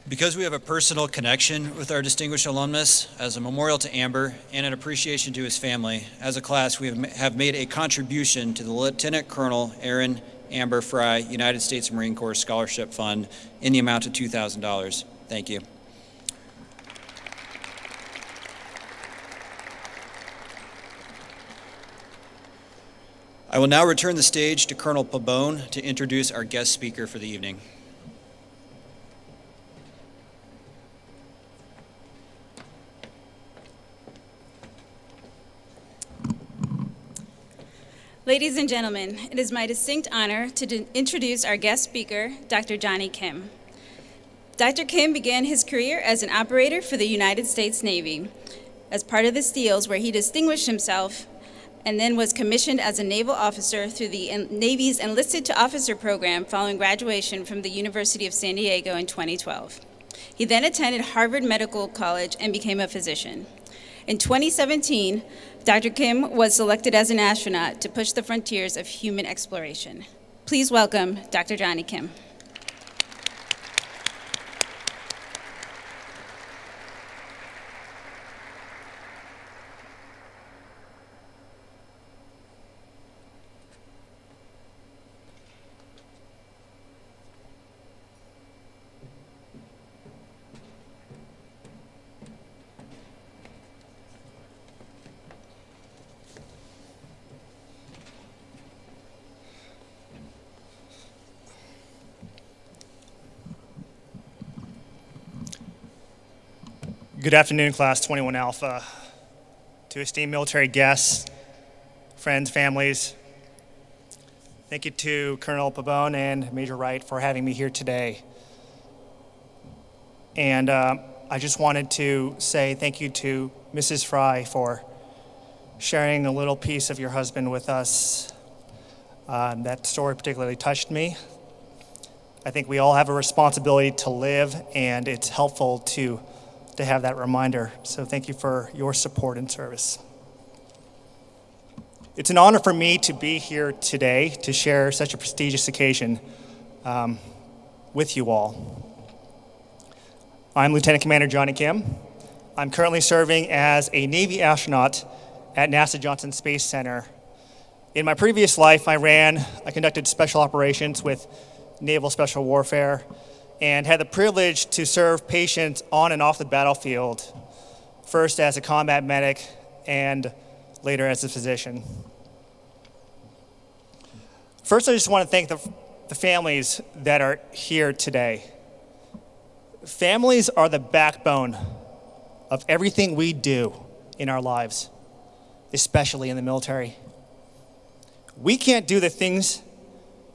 Because we have a personal connection with our distinguished alumnus, as a memorial to Amber and an appreciation to his family, as a class we have made a contribution to the Lieutenant Colonel Aaron Amber Fry United States Marine Corps Scholarship Fund in the amount of $2,000. Thank you. I will now return the stage to Colonel Pabon to introduce our guest speaker for the evening. Ladies and gentlemen, it is my distinct honor to introduce our guest speaker, Dr. Johnny Kim. Dr. Kim began his career as an operator for the United States Navy as part of the SEALs, where he distinguished himself and then was commissioned as a naval officer through the Navy's Enlisted to Officer program following graduation from the University of San Diego in 2012. He then attended Harvard Medical College and became a physician. In 2017, Dr. Kim was selected as an astronaut to push the frontiers of human exploration. Please welcome Dr. Johnny Kim. Good afternoon, Class 21 Alpha. To esteemed military guests, friends, families, thank you to Colonel Pabon and Major Wright for having me here today. And I just wanted to say thank you to Mrs. Fry for sharing a little piece of your husband with us. That story particularly touched me. I think we all have a responsibility to live, and it's helpful to have that reminder. So thank you for your support and service. It's an honor for me to be here today to share such a prestigious occasion with you all. I'm Lieutenant Commander Johnny Kim. I'm currently serving as a Navy astronaut at NASA Johnson Space Center. In my previous life, I conducted special operations with Naval Special Warfare, and had the privilege to serve patients on and off the battlefield, first as a combat medic and later as a physician. First, I just want to thank the families that are here today. Families are the backbone of everything we do in our lives, especially in the military. We can't do the things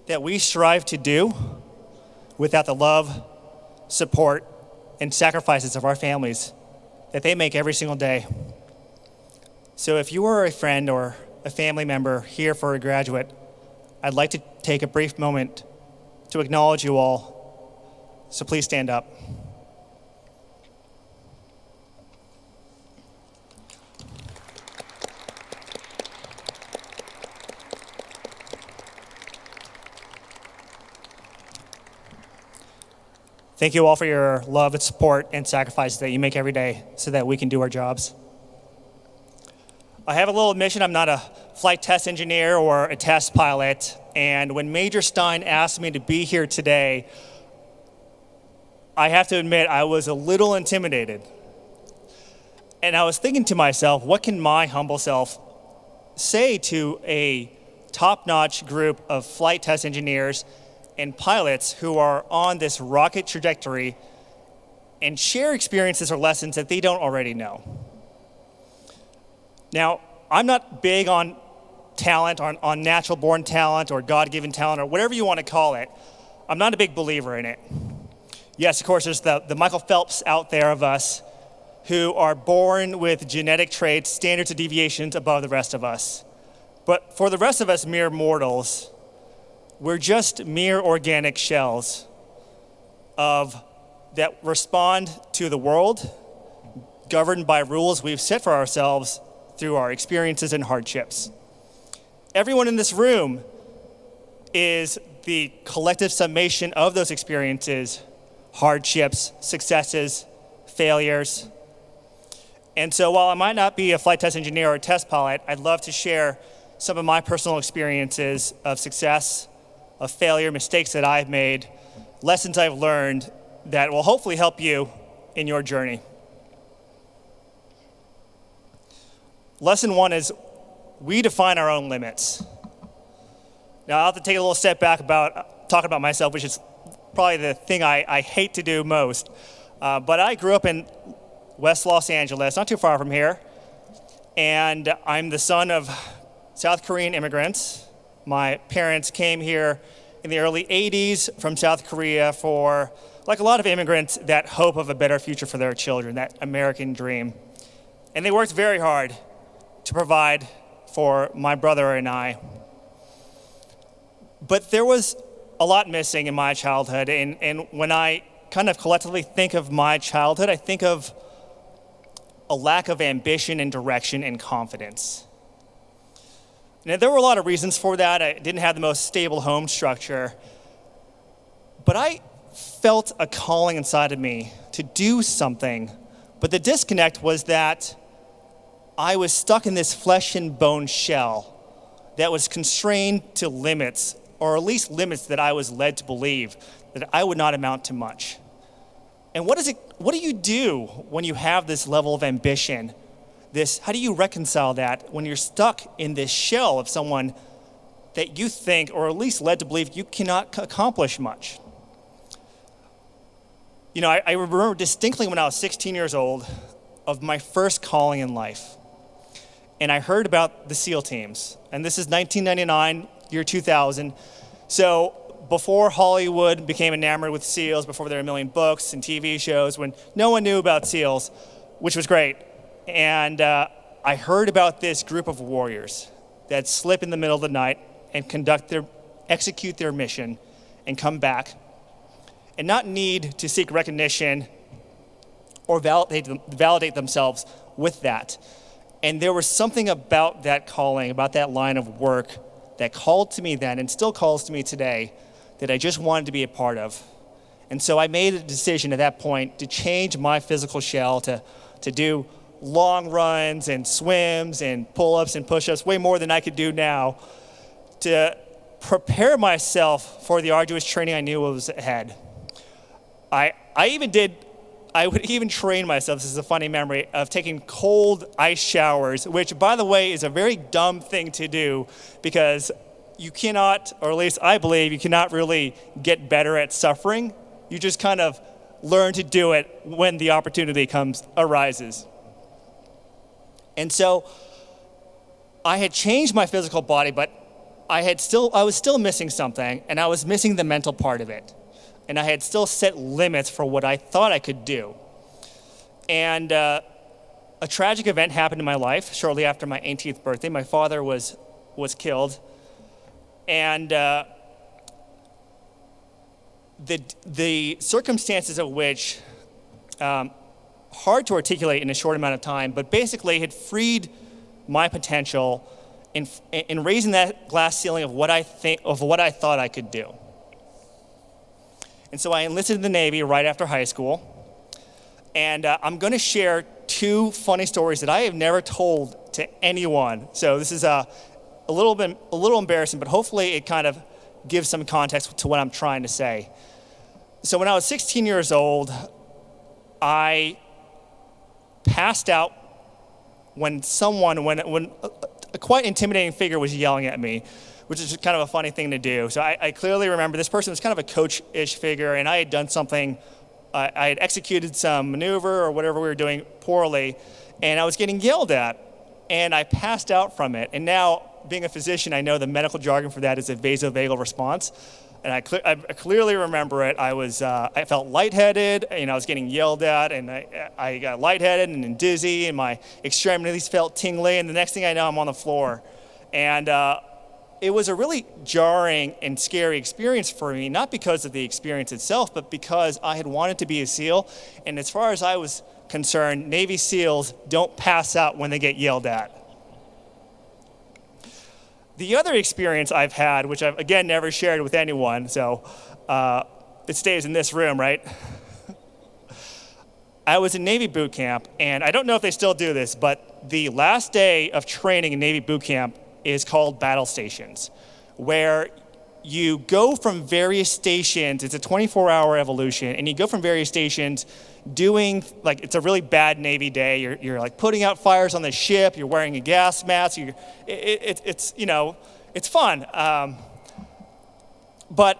that we strive to do without the love, support, and sacrifices of our families that they make every single day. So if you are a friend or a family member here for a graduate, I'd like to take a brief moment to acknowledge you all. So please stand up. Thank you all for your love and support and sacrifices that you make every day so that we can do our jobs. I have a little admission, I'm not a flight test engineer or a test pilot, and when Major Stein asked me to be here today, I have to admit I was a little intimidated. And I was thinking to myself, what can my humble self say to a top-notch group of flight test engineers and pilots who are on this rocket trajectory and share experiences or lessons that they don't already know. Now, I'm not big on talent, on natural born talent or God-given talent or whatever you want to call it. I'm not a big believer in it. Yes, of course, there's the Michael Phelps out there of us who are born with genetic traits, standards of deviations above the rest of us. But for the rest of us mere mortals, we're just mere organic shells that respond to the world, governed by rules we've set for ourselves through our experiences and hardships. Everyone in this room is the collective summation of those experiences, hardships, successes, failures. And so while I might not be a flight test engineer or a test pilot, I'd love to share some of my personal experiences of success, of failure, mistakes that I've made, lessons I've learned that will hopefully help you in your journey. Lesson one is we define our own limits. Now, I'll have to take a little step back about talking about myself, which is probably the thing I hate to do most. But I grew up in West Los Angeles, not too far from here, and I'm the son of South Korean immigrants. My parents came here in the early 80s from South Korea for, like a lot of immigrants, that hope of a better future for their children, that American dream. And they worked very hard to provide for my brother and I. But there was a lot missing in my childhood, and when I kind of collectively think of my childhood, I think of a lack of ambition and direction and confidence. Now, there were a lot of reasons for that. I didn't have the most stable home structure, but I felt a calling inside of me to do something. But the disconnect was that I was stuck in this flesh and bone shell that was constrained to limits, or at least limits that I was led to believe that I would not amount to much. And what do you do when you have this level of ambition? How do you reconcile that when you're stuck in this shell of someone that you think, or at least led to believe, you cannot accomplish much? You know, I remember distinctly when I was 16 years old of my first calling in life. And I heard about the SEAL teams. And this is 1999, year 2000. So before Hollywood became enamored with SEALs, before there were a million books and TV shows, when no one knew about SEALs, which was great. And I heard about this group of warriors that slip in the middle of the night and execute their mission and come back and not need to seek recognition or validate themselves with that. And there was something about that calling, about that line of work that called to me then and still calls to me today that I just wanted to be a part of. And so I made a decision at that point to change my physical shell to do long runs and swims and pull-ups and push-ups, way more than I could do now, to prepare myself for the arduous training I knew was ahead, I would even train myself, this is a funny memory, of taking cold ice showers, which, by the way, is a very dumb thing to do because you cannot, or at least I believe, you cannot really get better at suffering. You just kind of learn to do it when the opportunity arises. And so I had changed my physical body, but I was still missing something, and I was missing the mental part of it. And I had still set limits for what I thought I could do. And a tragic event happened in my life shortly after my 18th birthday. My father was killed. And the circumstances of which, hard to articulate in a short amount of time, but basically had freed my potential in raising that glass ceiling of what I thought I could do. And so I enlisted in the Navy right after high school. And I'm going to share two funny stories that I have never told to anyone. So this is a little embarrassing, but hopefully it kind of gives some context to what I'm trying to say. So when I was 16 years old, I passed out when a quite intimidating figure was yelling at me, which is kind of a funny thing to do. So I clearly remember this person was kind of a coach-ish figure, and I had done something, I had executed some maneuver or whatever we were doing poorly, and I was getting yelled at, and I passed out from it. And now, being a physician, I know the medical jargon for that is a vasovagal response, and I clearly remember it. I felt lightheaded, and I was getting yelled at, and I got lightheaded and dizzy, and my extremities felt tingly, and the next thing I know, I'm on the floor. And it was a really jarring and scary experience for me, not because of the experience itself, but because I had wanted to be a SEAL. And as far as I was concerned, Navy SEALs don't pass out when they get yelled at. The other experience I've had, which I've, again, never shared with anyone, so it stays in this room, right? I was in Navy boot camp, and I don't know if they still do this, but the last day of training in Navy boot camp is called battle stations, where you go from various stations. It's a 24-hour evolution, and you go from various stations doing, like, it's a really bad Navy day. You're like putting out fires on the ship. You're wearing a gas mask. It's fun. But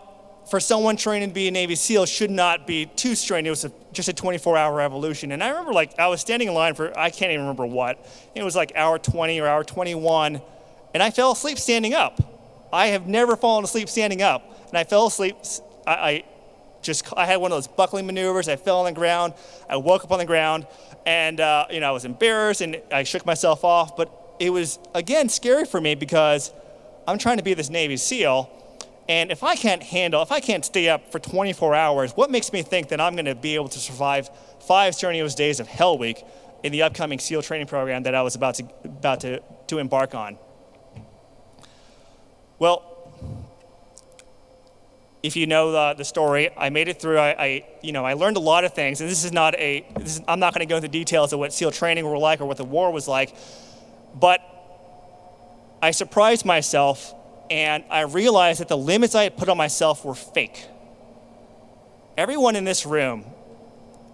for someone training to be a Navy SEAL should not be too strained. It was just a 24-hour evolution. And I remember, like, I was standing in line for, I can't even remember what. It was like hour 20 or hour 21, and I fell asleep standing up. I have never fallen asleep standing up. And I fell asleep, I had one of those buckling maneuvers. I fell on the ground. I woke up on the ground, and I was embarrassed, and I shook myself off. But it was, again, scary for me because I'm trying to be this Navy SEAL, and if I can't stay up for 24 hours, what makes me think that I'm going to be able to survive 5 strenuous days of Hell Week in the upcoming SEAL training program that I was about to embark on? Well, if you know the story, I made it through. I learned a lot of things, and I'm not going to go into details of what SEAL training were like or what the war was like, but I surprised myself, and I realized that the limits I had put on myself were fake. Everyone in this room,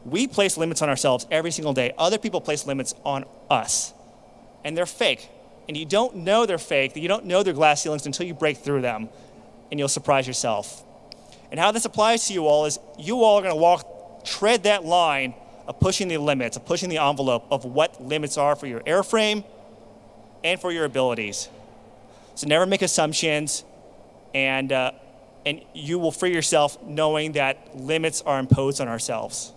we place limits on ourselves every single day. Other people place limits on us, and they're fake. And you don't know they're fake, you don't know they're glass ceilings until you break through them, and you'll surprise yourself. And how this applies to you all is you all are going to tread that line of pushing the limits, of pushing the envelope of what limits are for your airframe and for your abilities. So never make assumptions, and you will free yourself knowing that limits are imposed on ourselves.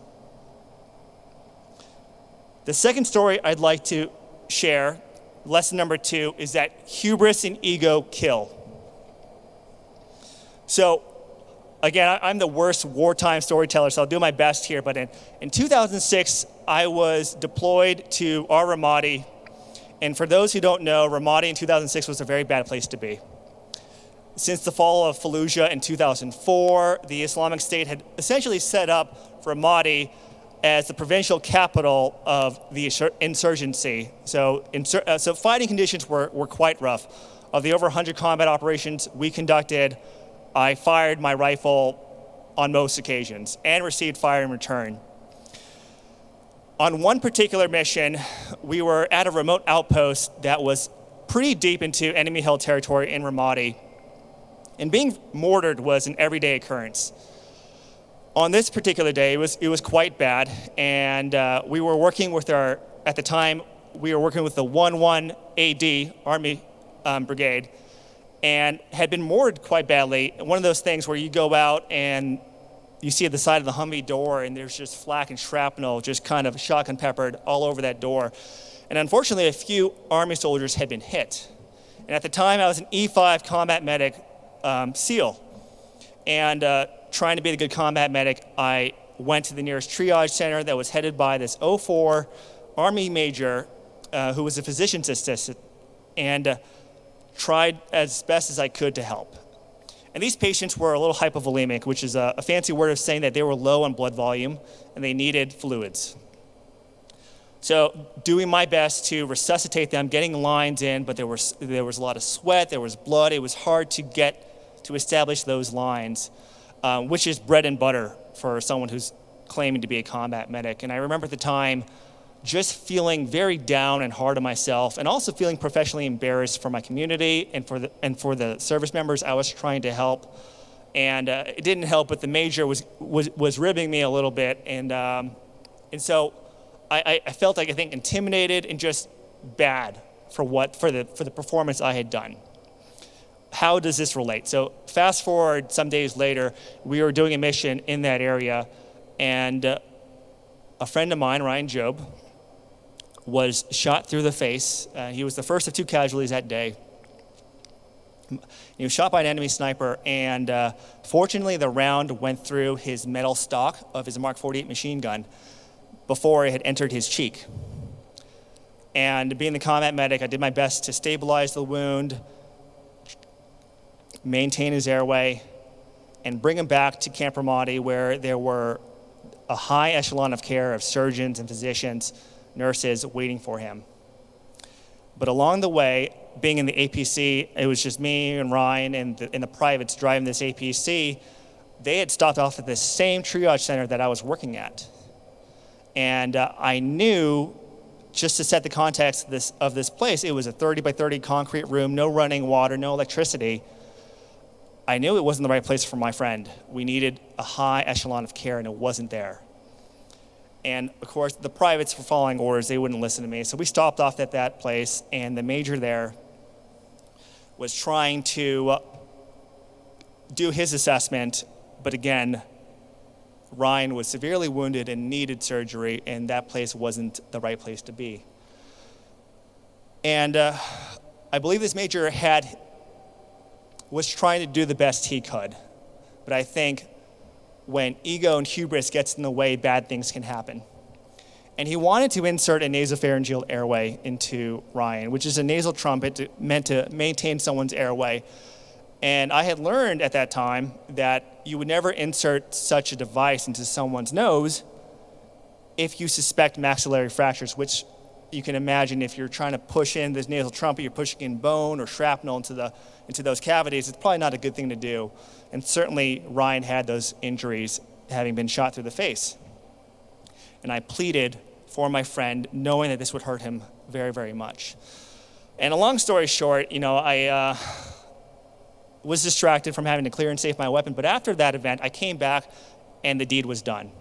The second story I'd like to share, lesson number 2, is that hubris and ego kill. So, again, I'm the worst wartime storyteller, so I'll do my best here. But in 2006, I was deployed to our Ramadi. And for those who don't know, Ramadi in 2006 was a very bad place to be. Since the fall of Fallujah in 2004, the Islamic State had essentially set up Ramadi as the provincial capital of the insurgency. So fighting conditions were quite rough. of the over 100 combat operations we conducted, I fired my rifle on most occasions and received fire in return. On one particular mission, we were at a remote outpost that was pretty deep into enemy-held territory in Ramadi, and being mortared was an everyday occurrence. On this particular day, it was quite bad, and we were working with at the time, we were working with the 1-1 AD, Army Brigade, and had been mortared quite badly. One of those things where you go out and you see at the side of the Humvee door, and there's just flak and shrapnel just kind of shotgun peppered all over that door. And unfortunately, a few Army soldiers had been hit. And at the time, I was an E5 combat medic, SEAL. And trying to be the good combat medic, I went to the nearest triage center that was headed by this 04 Army major who was a physician's assistant, and tried as best as I could to help. And these patients were a little hypovolemic, which is a fancy word of saying that they were low on blood volume and they needed fluids. So doing my best to resuscitate them, getting lines in, but there was a lot of sweat, there was blood. It was hard to establish those lines, which is bread and butter for someone who's claiming to be a combat medic. And I remember at the time just feeling very down and hard on myself, and also feeling professionally embarrassed for my community and for the service members I was trying to help. And it didn't help, but the major was ribbing me a little bit, and so I felt like, I think, intimidated and just bad for the performance I had done. How does this relate? So fast forward some days later, we were doing a mission in that area, and a friend of mine, Ryan Job, was shot through the face. He was the first of 2 casualties that day. He was shot by an enemy sniper, and fortunately the round went through his metal stock of his Mark 48 machine gun before it had entered his cheek. And being the combat medic, I did my best to stabilize the wound, maintain his airway, and bring him back to Camp Ramadi, where there were a high echelon of care of surgeons and physicians, nurses waiting for him. But along the way, being in the APC, it was just me and Ryan and the privates driving this APC. They had stopped off at the same triage center that I was working at. And I knew, just to set the context of this place, it was a 30 by 30 concrete room, no running water, no electricity. I knew it wasn't the right place for my friend. We needed a high echelon of care, and it wasn't there. And of course, the privates were following orders. They wouldn't listen to me. So we stopped off at that place, and the major there was trying to do his assessment. But again, Ryan was severely wounded and needed surgery, and that place wasn't the right place to be. And I believe this major was trying to do the best he could. But I think when ego and hubris gets in the way, bad things can happen. And he wanted to insert a nasopharyngeal airway into Ryan, which is a nasal trumpet meant to maintain someone's airway. And I had learned at that time that you would never insert such a device into someone's nose if you suspect maxillary fractures, which you can imagine if you're trying to push in this nasal trumpet, you're pushing in bone or shrapnel into those cavities. It's probably not a good thing to do. And certainly Ryan had those injuries, having been shot through the face. And I pleaded for my friend, knowing that this would hurt him very, very much. And a long story short, I was distracted from having to clear and safe my weapon. But after that event, I came back and the deed was done.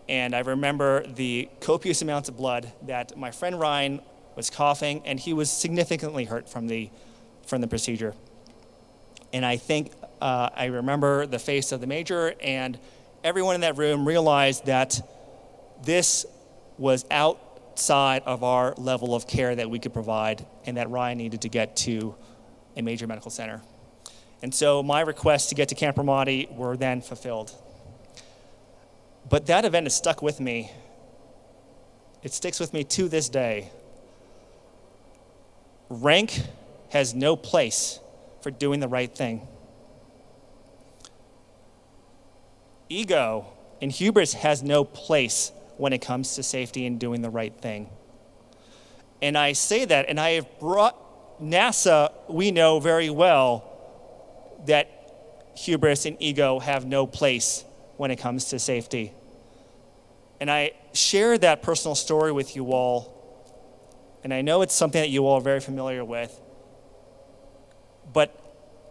And I remember the copious amounts of blood that my friend Ryan was coughing, and he was significantly hurt from the procedure. And I think I remember the face of the major, and everyone in that room realized that this was outside of our level of care that we could provide, and that Ryan needed to get to a major medical center. And so my requests to get to Camp Ramadi were then fulfilled. But that event has stuck with me. It sticks with me to this day. Rank has no place for doing the right thing. Ego and hubris has no place when it comes to safety and doing the right thing. And I say that, and I have brought NASA, we know very well that hubris and ego have no place when it comes to safety. And I share that personal story with you all, and I know it's something that you all are very familiar with, but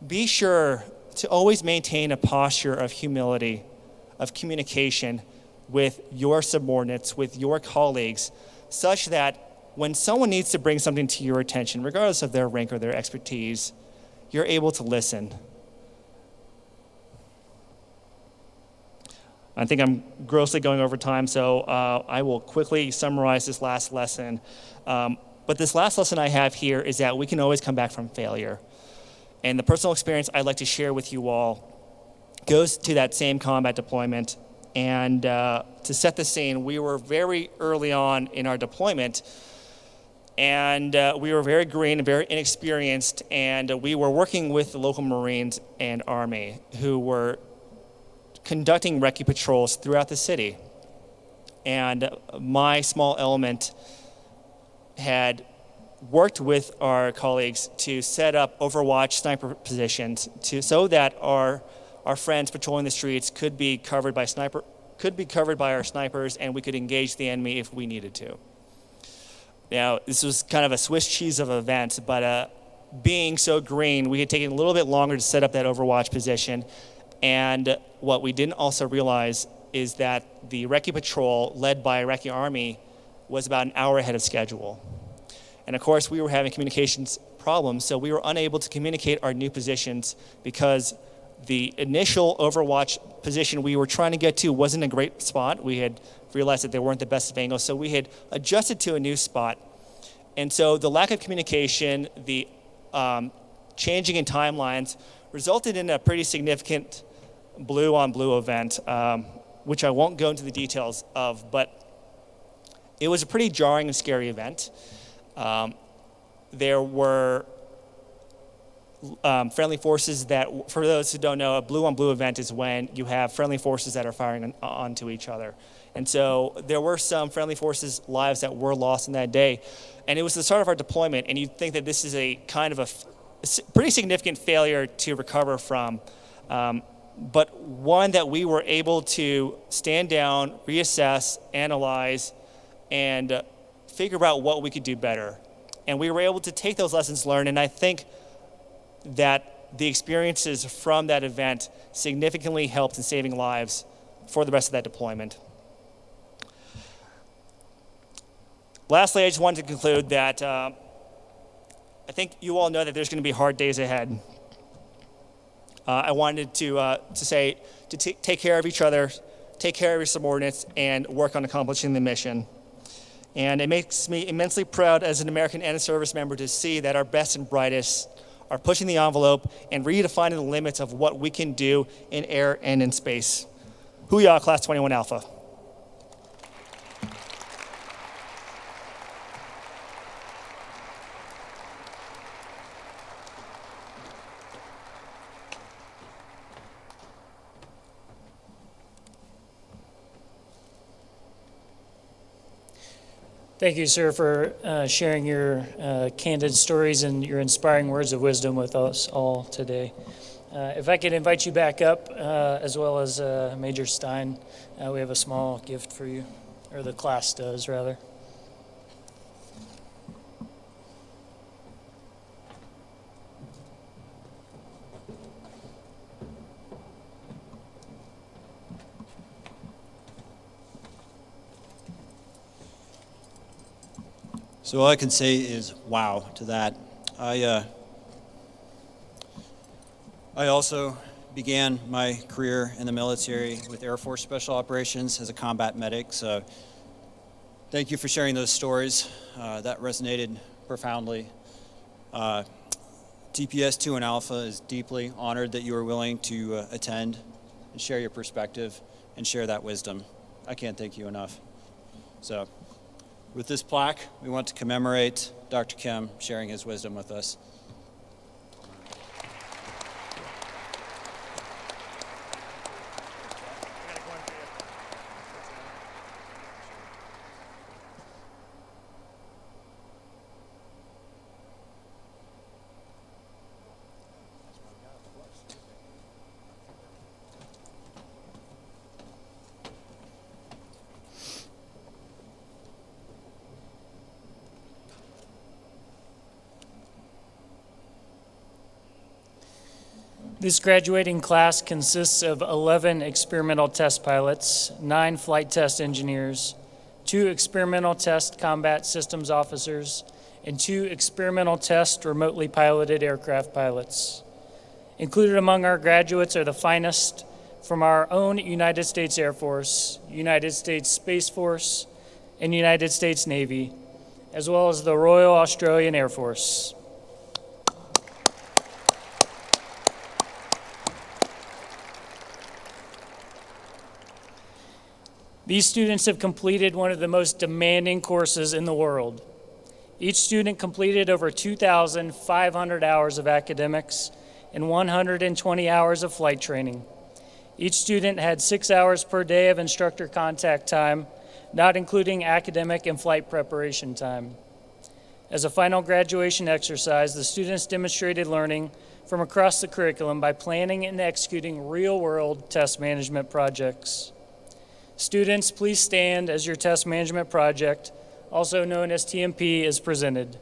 be sure to always maintain a posture of humility, of communication with your subordinates, with your colleagues, such that when someone needs to bring something to your attention, regardless of their rank or their expertise, you're able to listen. I think I'm grossly going over time, so I will quickly summarize this last lesson. But this last lesson I have here is that we can always come back from failure. And the personal experience I'd like to share with you all goes to that same combat deployment. And to set the scene, we were very early on in our deployment, and we were very green and very inexperienced, and we were working with the local Marines and Army who were conducting recce patrols throughout the city. And my small element had worked with our colleagues to set up overwatch sniper positions so that our friends patrolling the streets could be covered by our snipers, and we could engage the enemy if we needed to. Now, this was kind of a Swiss cheese of an event, but being so green, we had taken a little bit longer to set up that overwatch position. And what we didn't also realize is that the recce patrol led by Recce Army was about an hour ahead of schedule. And of course, we were having communications problems, so we were unable to communicate our new positions because the initial overwatch position we were trying to get to wasn't a great spot. We had realized that they weren't the best of angles, so we had adjusted to a new spot. And so the lack of communication, the changing in timelines, resulted in a pretty significant blue-on-blue event, which I won't go into the details of, but it was a pretty jarring and scary event. There were friendly forces that, for those who don't know, a blue-on-blue event is when you have friendly forces that are firing onto each other. And so there were some friendly forces' lives that were lost in that day. And it was the start of our deployment, and you'd think that this is a kind of a pretty significant failure to recover from, but one that we were able to stand down, reassess, analyze, and figure out what we could do better. And we were able to take those lessons learned, and I think that the experiences from that event significantly helped in saving lives for the rest of that deployment. Lastly, I just wanted to conclude that I think you all know that there's going to be hard days ahead. I wanted to say to take care of each other, take care of your subordinates, and work on accomplishing the mission. And it makes me immensely proud as an American and a service member to see that our best and brightest are pushing the envelope and redefining the limits of what we can do in air and in space. Hoo-yah, Class 21 Alpha. Thank you, sir, for sharing your candid stories and your inspiring words of wisdom with us all today. If I could invite you back up, as well as Major Stein, we have a small gift for you, or the class does, rather. So all I can say is wow to that. I also began my career in the military with Air Force Special Operations as a combat medic. So thank you for sharing those stories. That resonated profoundly. TPS 2 and Alpha is deeply honored that you were willing to attend and share your perspective and share that wisdom. I can't thank you enough. So with this plaque, we want to commemorate Dr. Kim sharing his wisdom with us. This graduating class consists of 11 experimental test pilots, 9 flight test engineers, 2 experimental test combat systems officers, and 2 experimental test remotely piloted aircraft pilots. Included among our graduates are the finest from our own United States Air Force, United States Space Force, and United States Navy, as well as the Royal Australian Air Force. These students have completed one of the most demanding courses in the world. Each student completed over 2,500 hours of academics and 120 hours of flight training. Each student had 6 hours per day of instructor contact time, not including academic and flight preparation time. As a final graduation exercise, the students demonstrated learning from across the curriculum by planning and executing real-world test management projects. Students, please stand as your test management project, also known as TMP, is presented.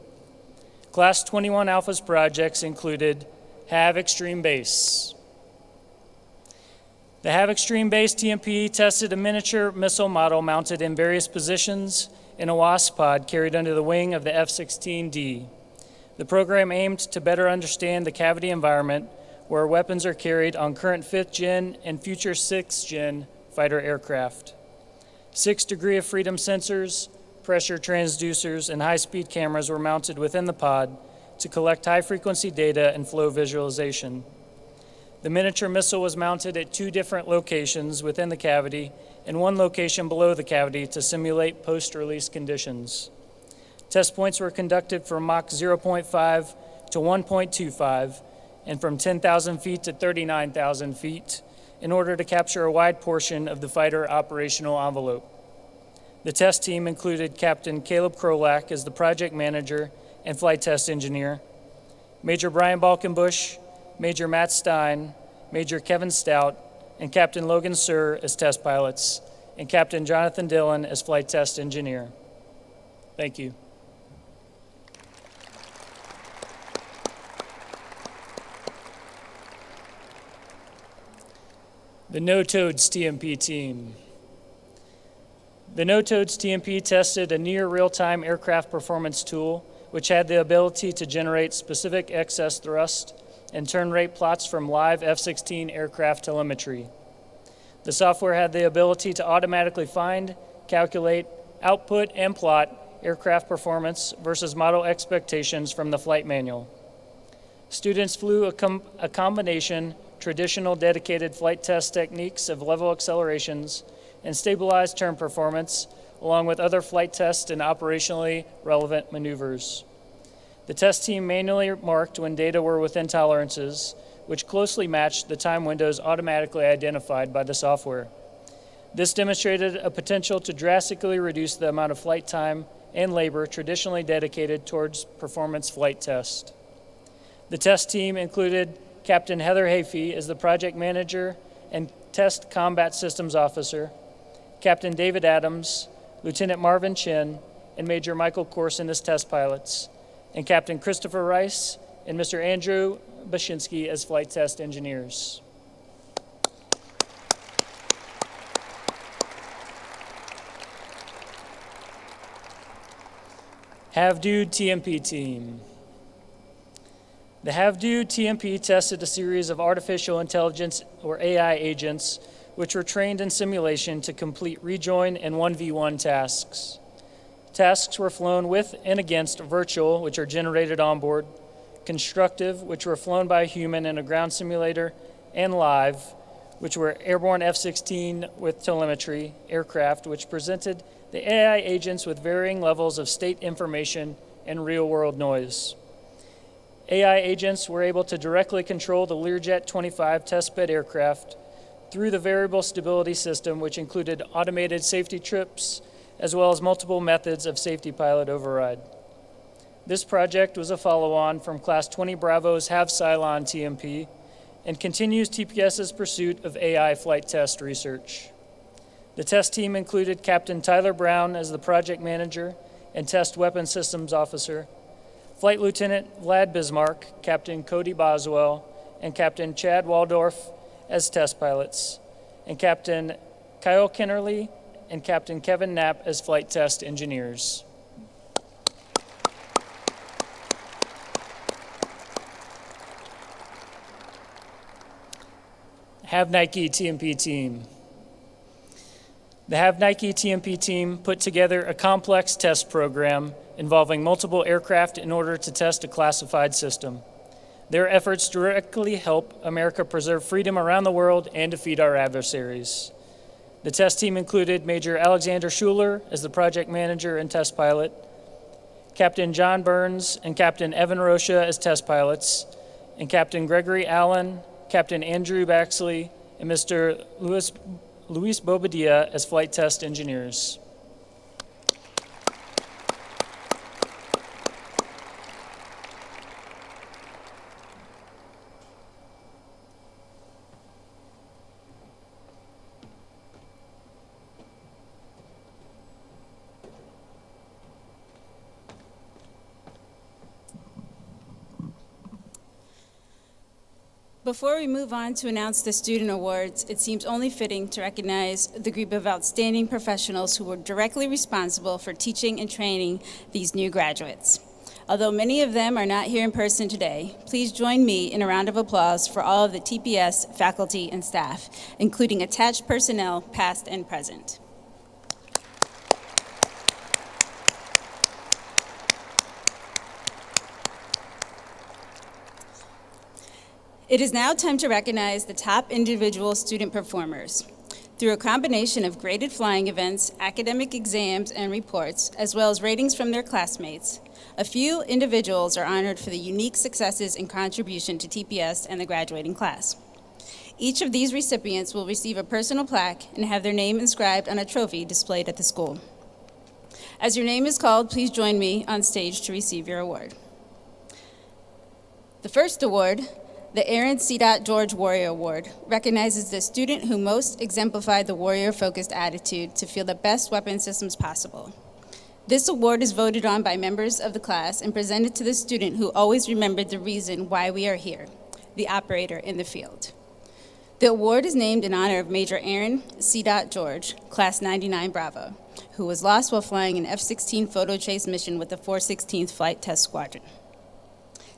Class 21 Alpha's projects included Have Extreme Base. The Have Extreme Base TMP tested a miniature missile model mounted in various positions in a WASP pod carried under the wing of the F-16D. The program aimed to better understand the cavity environment where weapons are carried on current 5th gen and future 6th gen fighter aircraft. 6 degree of freedom sensors, pressure transducers, and high-speed cameras were mounted within the pod to collect high-frequency data and flow visualization. The miniature missile was mounted at 2 different locations within the cavity and 1 location below the cavity to simulate post-release conditions. Test points were conducted from Mach 0.5 to 1.25 and from 10,000 feet to 39,000 feet in order to capture a wide portion of the fighter operational envelope. The test team included Captain Caleb Krolak as the project manager and flight test engineer, Major Brian Balkenbush, Major Matt Stein, Major Kevin Stout, and Captain Logan Sir as test pilots, and Captain Jonathan Dillon as flight test engineer. Thank you. The No Toads TMP team. The No Toads TMP tested a near real-time aircraft performance tool which had the ability to generate specific excess thrust and turn rate plots from live F-16 aircraft telemetry. The software had the ability to automatically find, calculate, output, and plot aircraft performance versus model expectations from the flight manual. Students flew a combination traditional dedicated flight test techniques of level accelerations and stabilized turn performance, along with other flight test and operationally relevant maneuvers. The test team manually marked when data were within tolerances, which closely matched the time windows automatically identified by the software. This demonstrated a potential to drastically reduce the amount of flight time and labor traditionally dedicated towards performance flight test. The test team included Captain Heather Hayfie as the project manager and test combat systems officer, Captain David Adams, Lieutenant Marvin Chin, and Major Michael Corson as test pilots, and Captain Christopher Rice and Mr. Andrew Bashinsky as flight test engineers. HAVDO TMP team. The HAVDO TMP tested a series of artificial intelligence or AI agents which were trained in simulation to complete rejoin and 1v1 tasks. Tasks were flown with and against virtual, which are generated on board, constructive, which were flown by a human in a ground simulator, and live, which were airborne F-16 with telemetry, aircraft, which presented the AI agents with varying levels of state information and real-world noise. AI agents were able to directly control the Learjet 25 testbed aircraft through the variable stability system, which included automated safety trips, as well as multiple methods of safety pilot override. This project was a follow-on from Class 20 Bravo's Have Cylon TMP and continues TPS's pursuit of AI flight test research. The test team included Captain Tyler Brown as the project manager and test weapon systems officer, Flight Lieutenant Vlad Bismarck, Captain Cody Boswell, and Captain Chad Waldorf as test pilots, and Captain Kyle Kennerly and Captain Kevin Knapp as flight test engineers. Have Nike TMP team. The Have Nike TMP team put together a complex test program involving multiple aircraft in order to test a classified system. Their efforts directly help America preserve freedom around the world and defeat our adversaries. The test team included Major Alexander Schuler as the project manager and test pilot, Captain John Burns and Captain Evan Rocha as test pilots, and Captain Gregory Allen, Captain Andrew Baxley, and Mr. Luis Bobadilla as flight test engineers. Before we move on to announce the student awards, it seems only fitting to recognize the group of outstanding professionals who were directly responsible for teaching and training these new graduates. Although many of them are not here in person today, please join me in a round of applause for all of the TPS faculty and staff, including attached personnel, past and present. It is now time to recognize the top individual student performers. Through a combination of graded flying events, academic exams, and reports, as well as ratings from their classmates, a few individuals are honored for the unique successes and contribution to TPS and the graduating class. Each of these recipients will receive a personal plaque and have their name inscribed on a trophy displayed at the school. As your name is called, please join me on stage to receive your award. The first award, the Aaron C. George Warrior Award, recognizes the student who most exemplified the warrior-focused attitude to field the best weapon systems possible. This award is voted on by members of the class and presented to the student who always remembered the reason why we are here, the operator in the field. The award is named in honor of Major Aaron C. George, Class 99 Bravo, who was lost while flying an F-16 photo chase mission with the 416th Flight Test Squadron.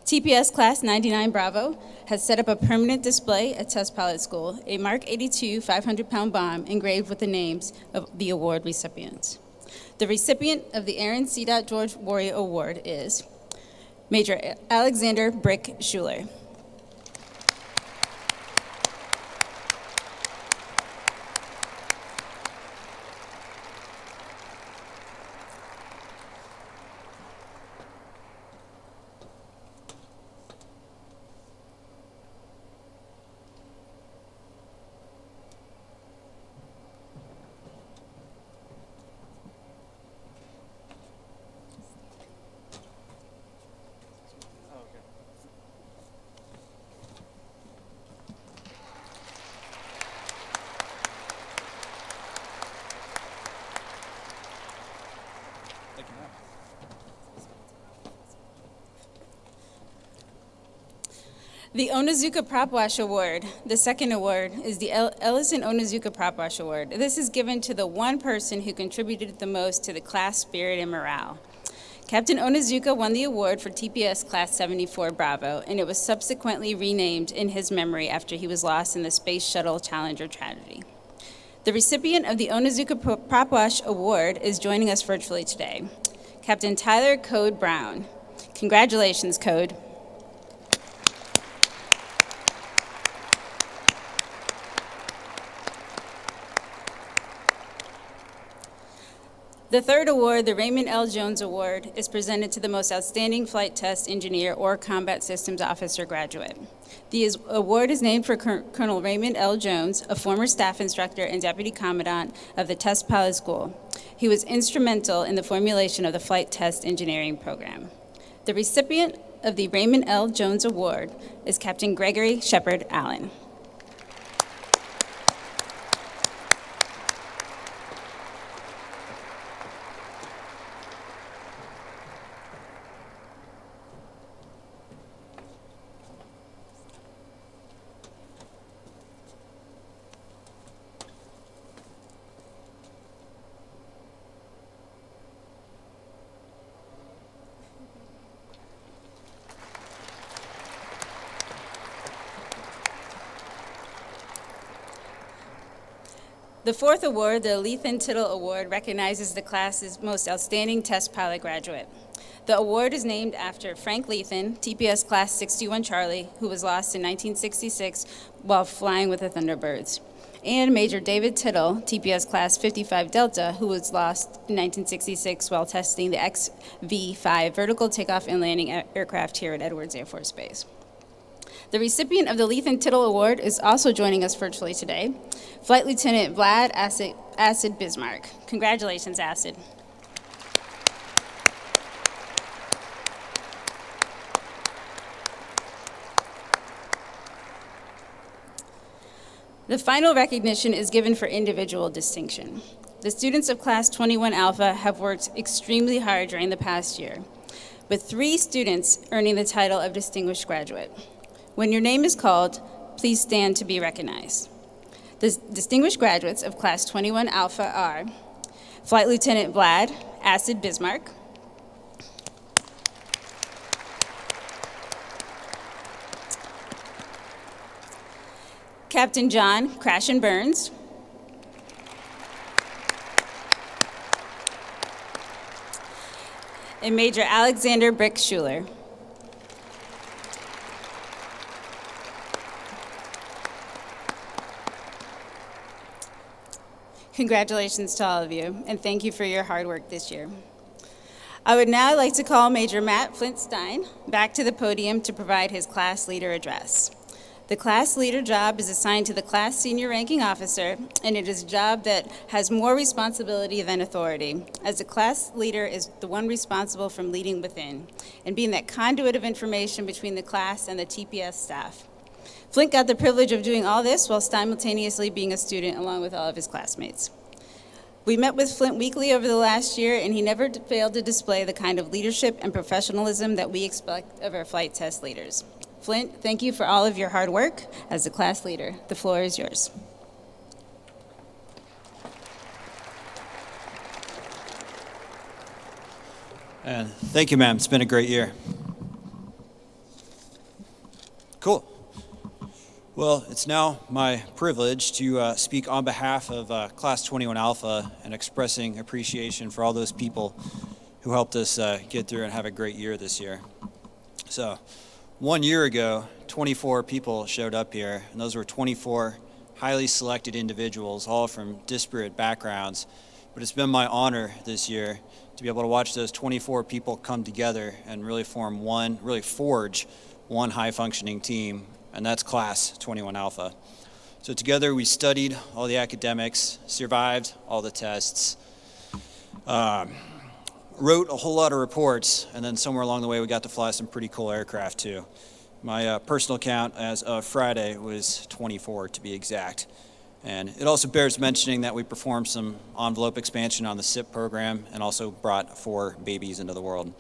TPS Class 99 Bravo has set up a permanent display at Test Pilot School, a Mark 82 500-pound bomb engraved with the names of the award recipients. The recipient of the Aaron C. George Warrior Award is Major Alexander Brick Schuler. The Onizuka Prop Wash Award, the second award, is the Ellison Onizuka Prop Wash Award. This is given to the one person who contributed the most to the class spirit and morale. Captain Onizuka won the award for TPS Class 74 Bravo, and it was subsequently renamed in his memory after he was lost in the Space Shuttle Challenger tragedy. The recipient of the Onizuka Prop Wash Award is joining us virtually today, Captain Tyler Code Brown. Congratulations, Code. The third award, the Raymond L. Jones Award, is presented to the most outstanding flight test engineer or combat systems officer graduate. The award is named for Colonel Raymond L. Jones, a former staff instructor and deputy commandant of the Test Pilot School. He was instrumental in the formulation of the flight test engineering program. The recipient of the Raymond L. Jones Award is Captain Gregory Shepard Allen. The fourth award, the Lethan Tittle Award, recognizes the class's most outstanding test pilot graduate. The award is named after Frank Lethan, TPS Class 61 Charlie, who was lost in 1966 while flying with the Thunderbirds, and Major David Tittle, TPS Class 55 Delta, who was lost in 1966 while testing the XV-5 vertical takeoff and landing aircraft here at Edwards Air Force Base. The recipient of the Lethan Tittle Award is also joining us virtually today, Flight Lieutenant Vlad Acid Bismarck. Congratulations, Acid. The final recognition is given for individual distinction. The students of Class 21 Alpha have worked extremely hard during the past year, with 3 students earning the title of Distinguished Graduate. When your name is called, please stand to be recognized. The distinguished graduates of Class 21 Alpha are Flight Lieutenant Vlad Acid Bismarck, Captain John Crash and Burns, and Major Alexander Brick Schuler. Congratulations to all of you, and thank you for your hard work this year. I would now like to call Major Matt Flint Stein back to the podium to provide his class leader address. The class leader job is assigned to the class senior ranking officer, and it is a job that has more responsibility than authority, as the class leader is the one responsible for leading within and being that conduit of information between the class and the TPS staff. Flint got the privilege of doing all this while simultaneously being a student along with all of his classmates. We met with Flint weekly over the last year, and he never failed to display the kind of leadership and professionalism that we expect of our flight test leaders. Flint, thank you for all of your hard work as the class leader. The floor is yours. And thank you, ma'am. It's been a great year. Cool. Well, it's now my privilege to speak on behalf of Class 21 Alpha and expressing appreciation for all those people who helped us get through and have a great year this year. So, 1 year ago, 24 people showed up here, and those were 24 highly selected individuals, all from disparate backgrounds. But it's been my honor this year to be able to watch those 24 people come together and really forge one high-functioning team, and that's Class 21 Alpha. So together we studied all the academics, survived all the tests, wrote a whole lot of reports, and then somewhere along the way we got to fly some pretty cool aircraft too. My personal count as of Friday was 24 to be exact. And it also bears mentioning that we performed some envelope expansion on the SIP program and also brought 4 babies into the world.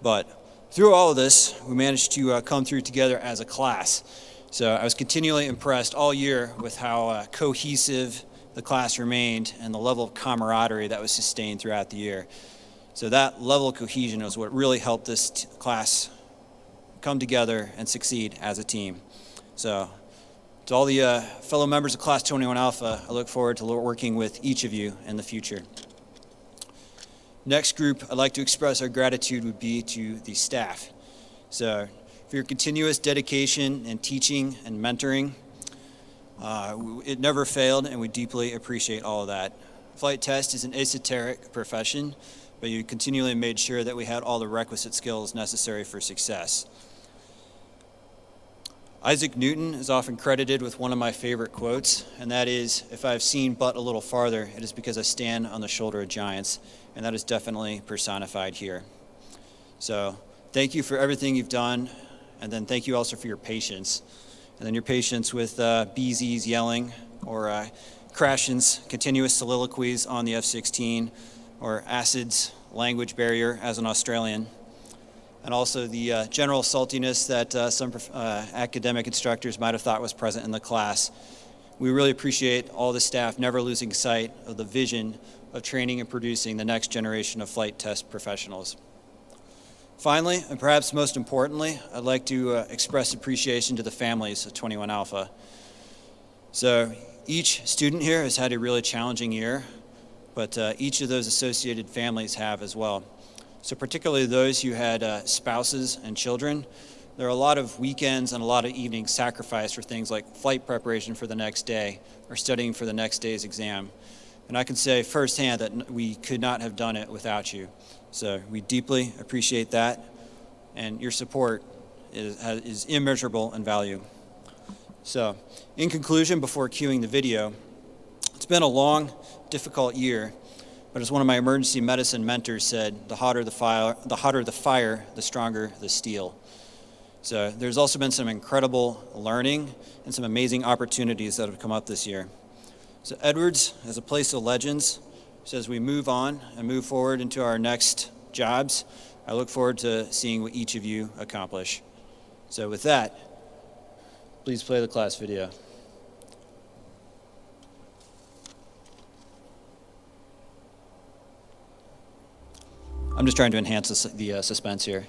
But through all of this, we managed to come through together as a class. So I was continually impressed all year with how cohesive the class remained and the level of camaraderie that was sustained throughout the year. So that level of cohesion was what really helped this class come together and succeed as a team. So to all the fellow members of Class 21 Alpha, I look forward to working with each of you in the future. Next group I'd like to express our gratitude would be to the staff. So for your continuous dedication and teaching and mentoring, it never failed, and we deeply appreciate all of that. Flight test is an esoteric profession, but you continually made sure that we had all the requisite skills necessary for success. Isaac Newton is often credited with one of my favorite quotes, and that is, "If I've seen but a little farther, it is because I stand on the shoulder of giants," and that is definitely personified here. So thank you for everything you've done, and then thank you also for your patience. And then your patience with BZ's yelling, or Crashin's continuous soliloquies on the F-16, or Acid's language barrier as an Australian, and also the general saltiness that some academic instructors might have thought was present in the class. We really appreciate all the staff never losing sight of the vision of training and producing the next generation of flight test professionals. Finally, and perhaps most importantly, I'd like to express appreciation to the families of 21 Alpha. So Each student here has had a really challenging year, but each of those associated families have as well. So particularly those who had spouses and children, there are a lot of weekends and a lot of evenings sacrificed for things like flight preparation for the next day or studying for the next day's exam. And I can say firsthand that we could not have done it without you. So we deeply appreciate that, and your support is immeasurable in value. So in conclusion, before cueing the video, it's been a long, difficult year, but as one of my emergency medicine mentors said, the hotter the fire, the stronger the steel. So there's also been some incredible learning and some amazing opportunities that have come up this year. So Edwards, as a place of legends, so as we move on and move forward into our next jobs, I look forward to seeing what each of you accomplish. So with that, please play the class video. I'm just trying to enhance the suspense here.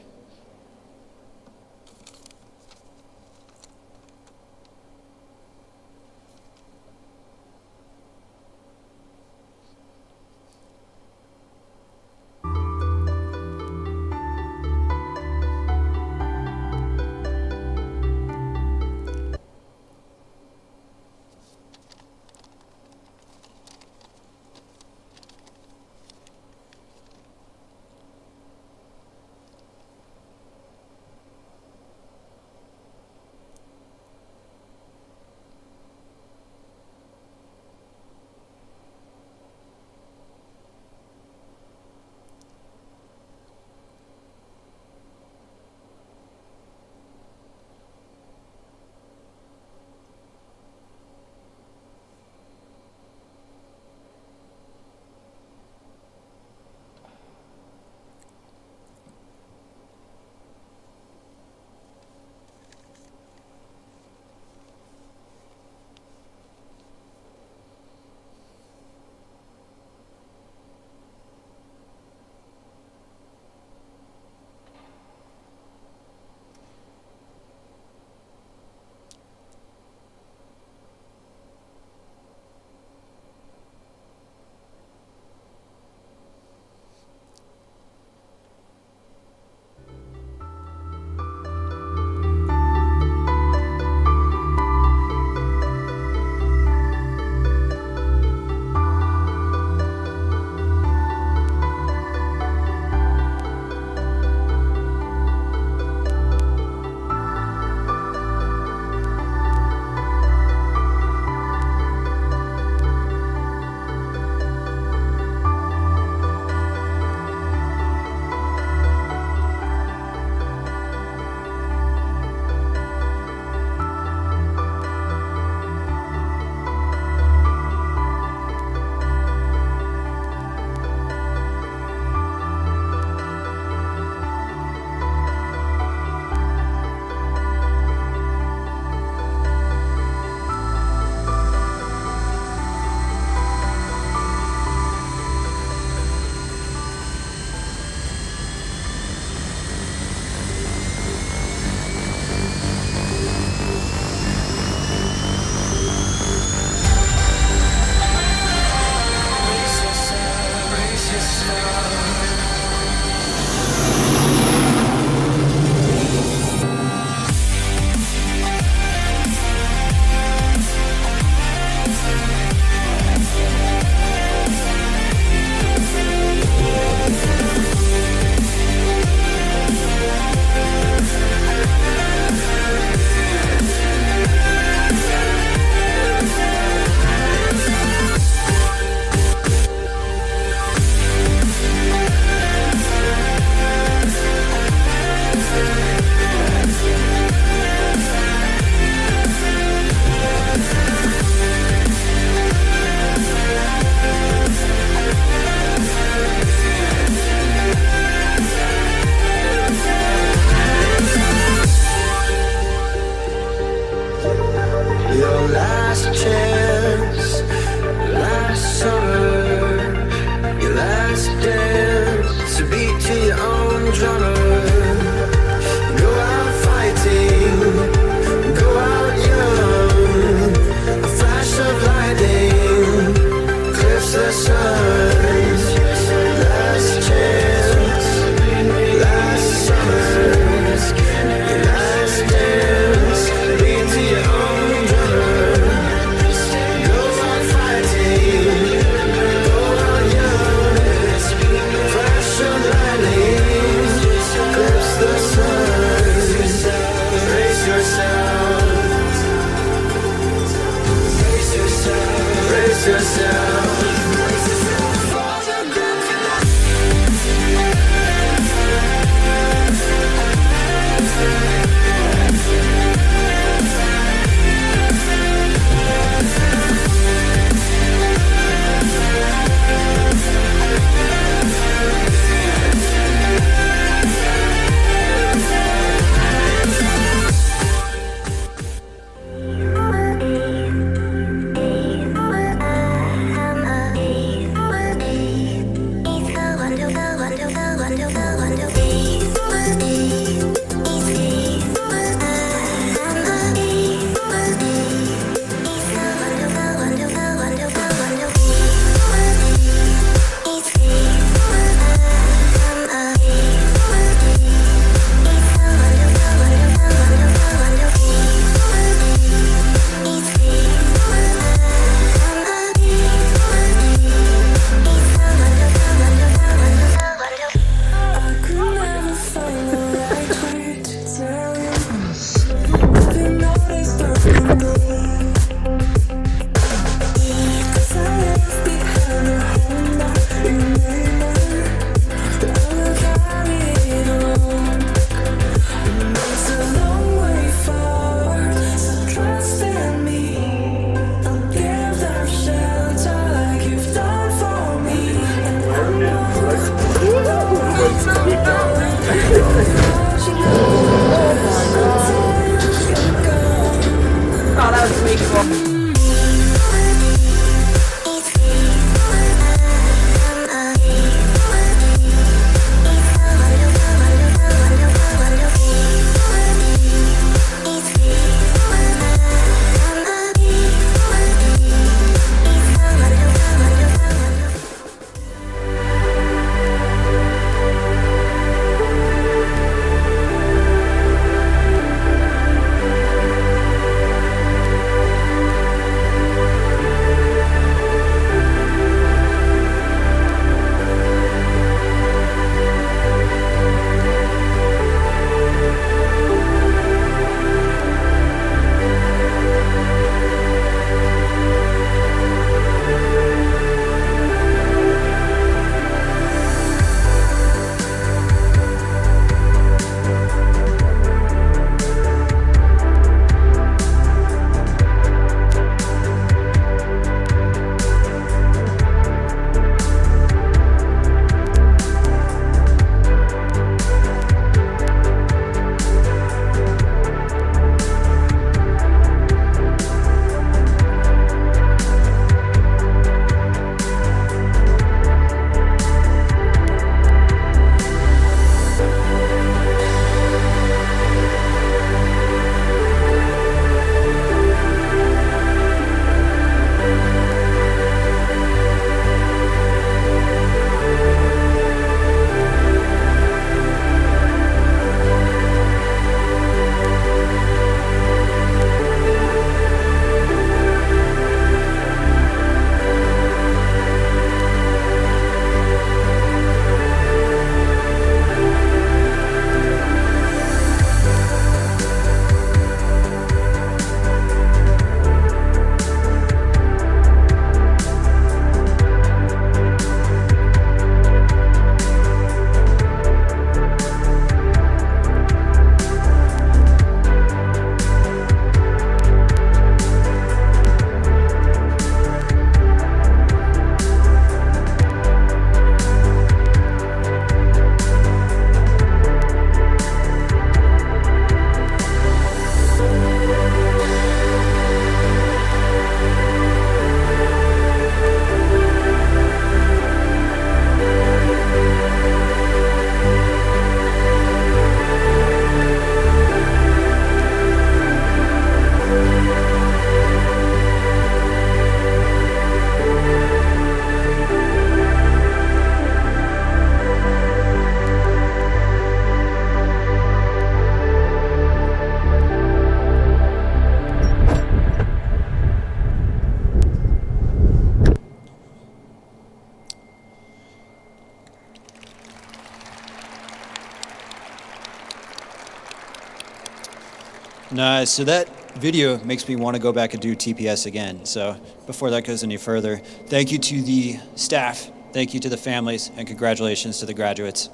Nice. So that video makes me want to go back and do TPS again. So before that goes any further, thank you to the staff, thank you to the families, and congratulations to the graduates.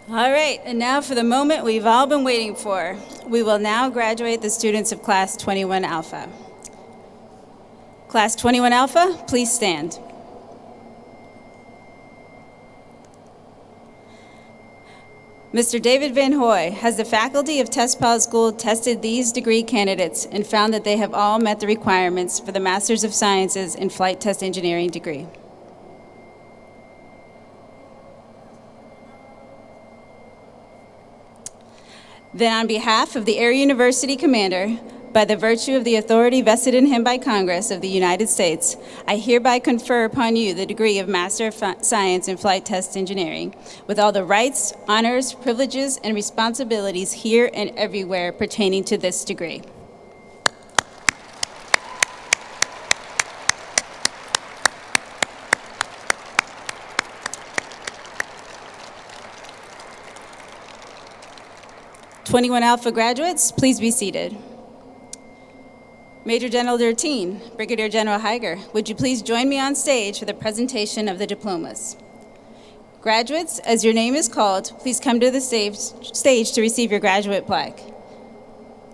All right, and now for the moment we've all been waiting for. We will now graduate the students of Class 21 Alpha. Class 21 Alpha, please stand. Mr. David Van Hoy, has the faculty of Test Pilot School tested these degree candidates and found that they have all met the requirements for the Masters of Sciences in Flight Test Engineering degree? Then on behalf of the Air University Commander, by the virtue of the authority vested in him by Congress of the United States, I hereby confer upon you the degree of Master of Science in Flight Test Engineering, with all the rights, honors, privileges, and responsibilities here and everywhere pertaining to this degree. '21 Alpha graduates, please be seated. Major General Derteen, Brigadier General Heiger, would you please join me on stage for the presentation of the diplomas? Graduates, as your name is called, please come to the stage to receive your graduate plaque.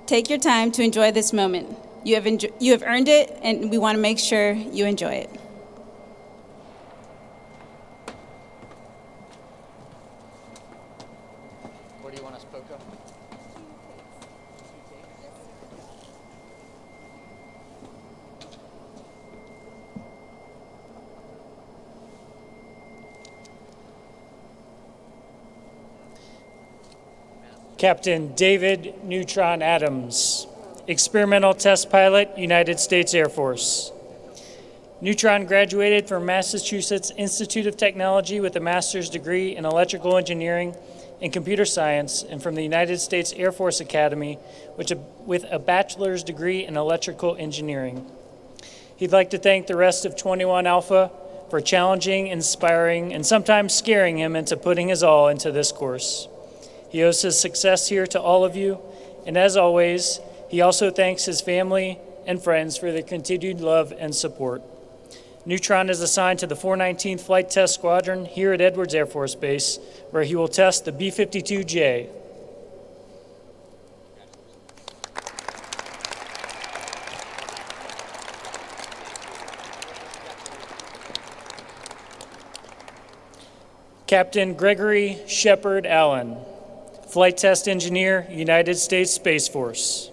Take your time to enjoy this moment. You have earned it, and we want to make sure you enjoy it. Where do you want us, Poco? Captain David Neutron Adams, Experimental Test Pilot, United States Air Force. Neutron graduated from Massachusetts Institute of Technology with a master's degree in electrical engineering and computer science, and from the United States Air Force Academy with a bachelor's degree in electrical engineering. He'd like to thank the rest of 21 Alpha for challenging, inspiring, and sometimes scaring him into putting his all into this course. He owes his success here to all of you, and as always, he also thanks his family and friends for their continued love and support. Neutron is assigned to the 419th Flight Test Squadron here at Edwards Air Force Base, where he will test the B-52J. Captain Gregory Shepard Allen, Flight Test Engineer, United States Space Force.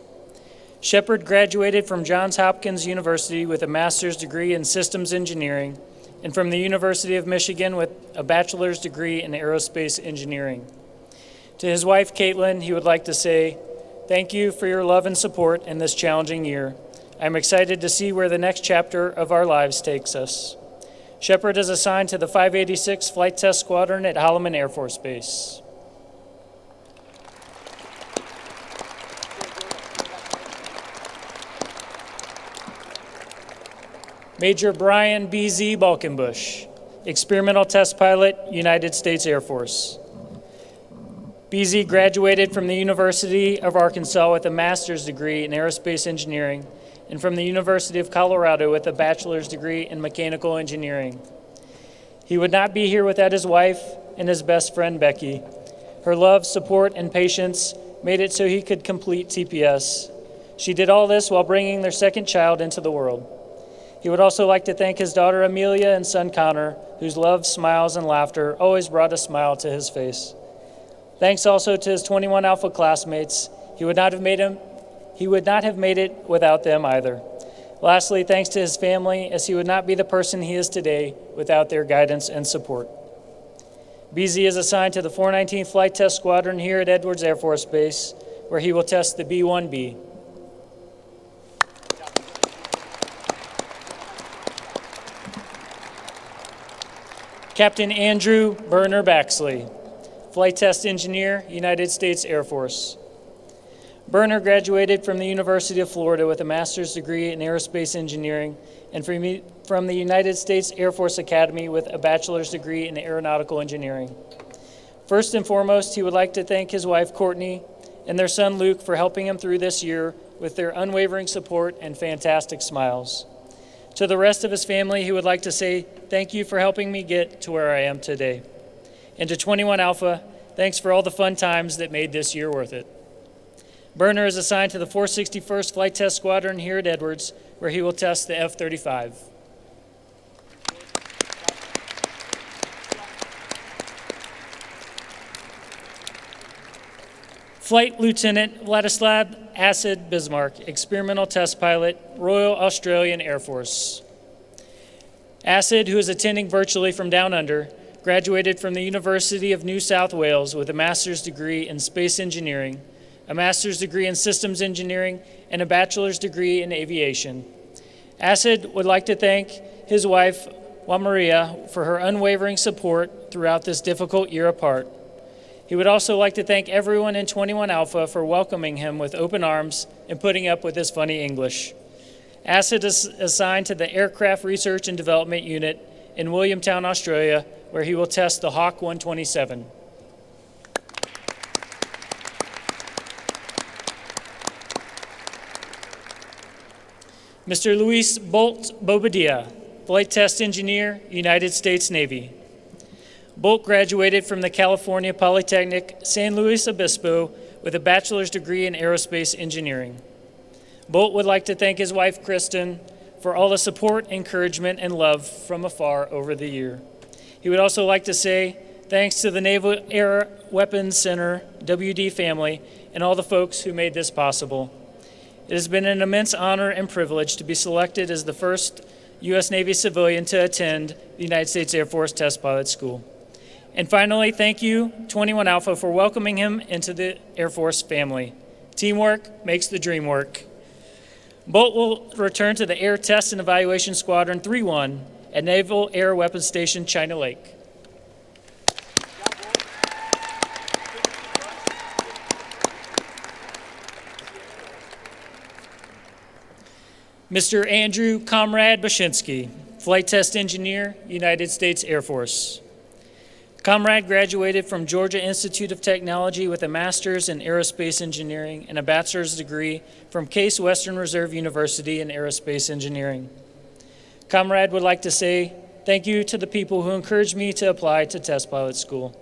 Shepard graduated from Johns Hopkins University with a master's degree in systems engineering and from the University of Michigan with a bachelor's degree in aerospace engineering. To his wife, Caitlin, he would like to say, thank you for your love and support in this challenging year. I'm excited to see where the next chapter of our lives takes us. Shepard is assigned to the 586 Flight Test Squadron at Holloman Air Force Base. Major Brian B.Z. Balkenbush, Experimental Test Pilot, United States Air Force. B.Z. graduated from the University of Arkansas with a master's degree in aerospace engineering and from the University of Colorado with a bachelor's degree in mechanical engineering. He would not be here without his wife and his best friend, Becky. Her love, support, and patience made it so he could complete TPS. She did all this while bringing their second child into the world. He would also like to thank his daughter Amelia and son Connor, whose love, smiles, and laughter always brought a smile to his face. Thanks also to his 21 Alpha classmates. He would not have made it without them either. Lastly, thanks to his family, as he would not be the person he is today without their guidance and support. BZ is assigned to the 419th Flight Test Squadron here at Edwards Air Force Base, where he will test the B-1B. Captain Andrew Berner Baxley, Flight Test Engineer, United States Air Force. Berner graduated from the University of Florida with a master's degree in aerospace engineering and from the United States Air Force Academy with a bachelor's degree in aeronautical engineering. First and foremost, he would like to thank his wife, Courtney, and their son, Luke, for helping him through this year with their unwavering support and fantastic smiles. To the rest of his family, he would like to say thank you for helping me get to where I am today. And to 21 Alpha, thanks for all the fun times that made this year worth it. Berner is assigned to the 461st Flight Test Squadron here at Edwards, where he will test the F-35. Flight Lieutenant Vladislav Acid Bismarck, Experimental Test Pilot, Royal Australian Air Force. Acid, who is attending virtually from down under, graduated from the University of New South Wales with a master's degree in space engineering, a master's degree in systems engineering, and a bachelor's degree in aviation. Acid would like to thank his wife, Juan Maria, for her unwavering support throughout this difficult year apart. He would also like to thank everyone in 21 Alpha for welcoming him with open arms and putting up with his funny English. Acid is assigned to the Aircraft Research and Development Unit in Williamtown, Australia, where he will test the Hawk 127. Mr. Luis Bolt Bobadilla, Flight Test Engineer, United States Navy. Bolt graduated from the California Polytechnic San Luis Obispo with a bachelor's degree in aerospace engineering. Bolt would like to thank his wife, Kristen, for all the support, encouragement, and love from afar over the year. He would also like to say thanks to the Naval Air Weapons Center, WD family, and all the folks who made this possible. It has been an immense honor and privilege to be selected as the first U.S. Navy civilian to attend the United States Air Force Test Pilot School. And finally, thank you, 21 Alpha, for welcoming him into the Air Force family. Teamwork makes the dream work. Bolt will return to the Air Test and Evaluation Squadron 3-1 at Naval Air Weapons Station, China Lake. Mr. Andrew Comrade Bashinsky, Flight Test Engineer, United States Air Force. Comrade graduated from Georgia Institute of Technology with a master's in aerospace engineering and a bachelor's degree from Case Western Reserve University in aerospace engineering. Comrade would like to say thank you to the people who encouraged me to apply to test pilot school,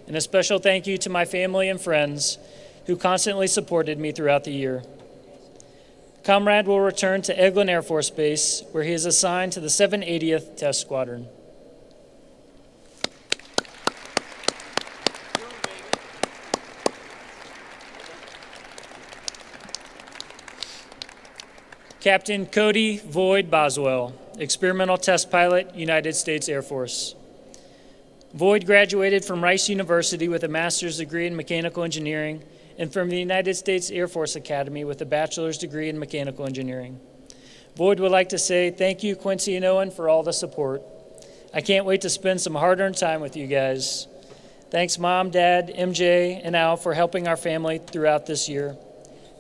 and a special thank you to my family and friends who constantly supported me throughout the year. Comrade will return to Eglin Air Force Base, where he is assigned to the 780th Test Squadron. Captain Cody Void Boswell, Experimental Test Pilot, United States Air Force. Void graduated from Rice University with a master's degree in mechanical engineering and from the United States Air Force Academy with a bachelor's degree in mechanical engineering. Void would like to say thank you, Quincy and Owen, for all the support. I can't wait to spend some hard-earned time with you guys. Thanks, Mom, Dad, MJ, and Al for helping our family throughout this year.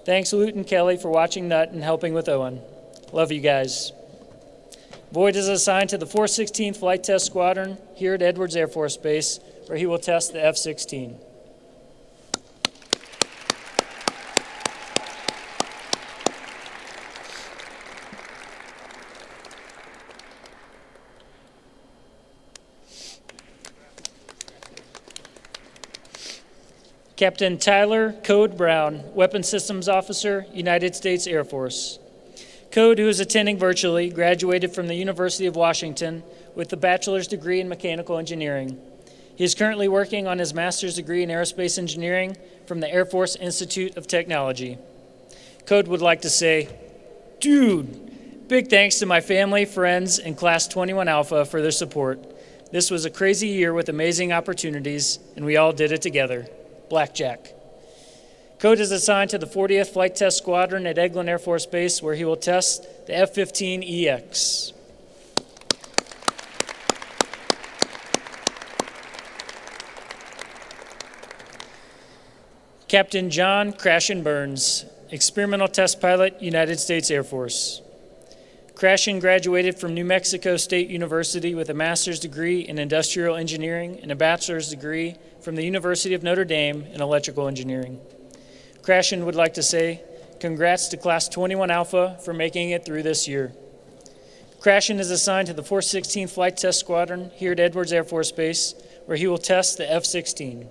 Thanks, Lute and Kelly, for watching Nut and helping with Owen. Love you guys. Void is assigned to the 416th Flight Test Squadron here at Edwards Air Force Base, where he will test the F-16. Captain Tyler Code Brown, Weapons Systems Officer, United States Air Force. Code, who is attending virtually, graduated from the University of Washington with a bachelor's degree in mechanical engineering. He is currently working on his master's degree in aerospace engineering from the Air Force Institute of Technology. Code would like to say, dude, big thanks to my family, friends, and Class 21 Alpha for their support. This was a crazy year with amazing opportunities, and we all did it together. Blackjack. Code is assigned to the 40th Flight Test Squadron at Eglin Air Force Base, where he will test the F-15EX. Captain John Crashen Burns, experimental test pilot, United States Air Force. Crashen graduated from New Mexico State University with a master's degree in industrial engineering and a bachelor's degree from the University of Notre Dame in electrical engineering. Crashen would like to say, congrats to Class 21 Alpha for making it through this year. Crashen is assigned to the 416th Flight Test Squadron here at Edwards Air Force Base, where he will test the F-16.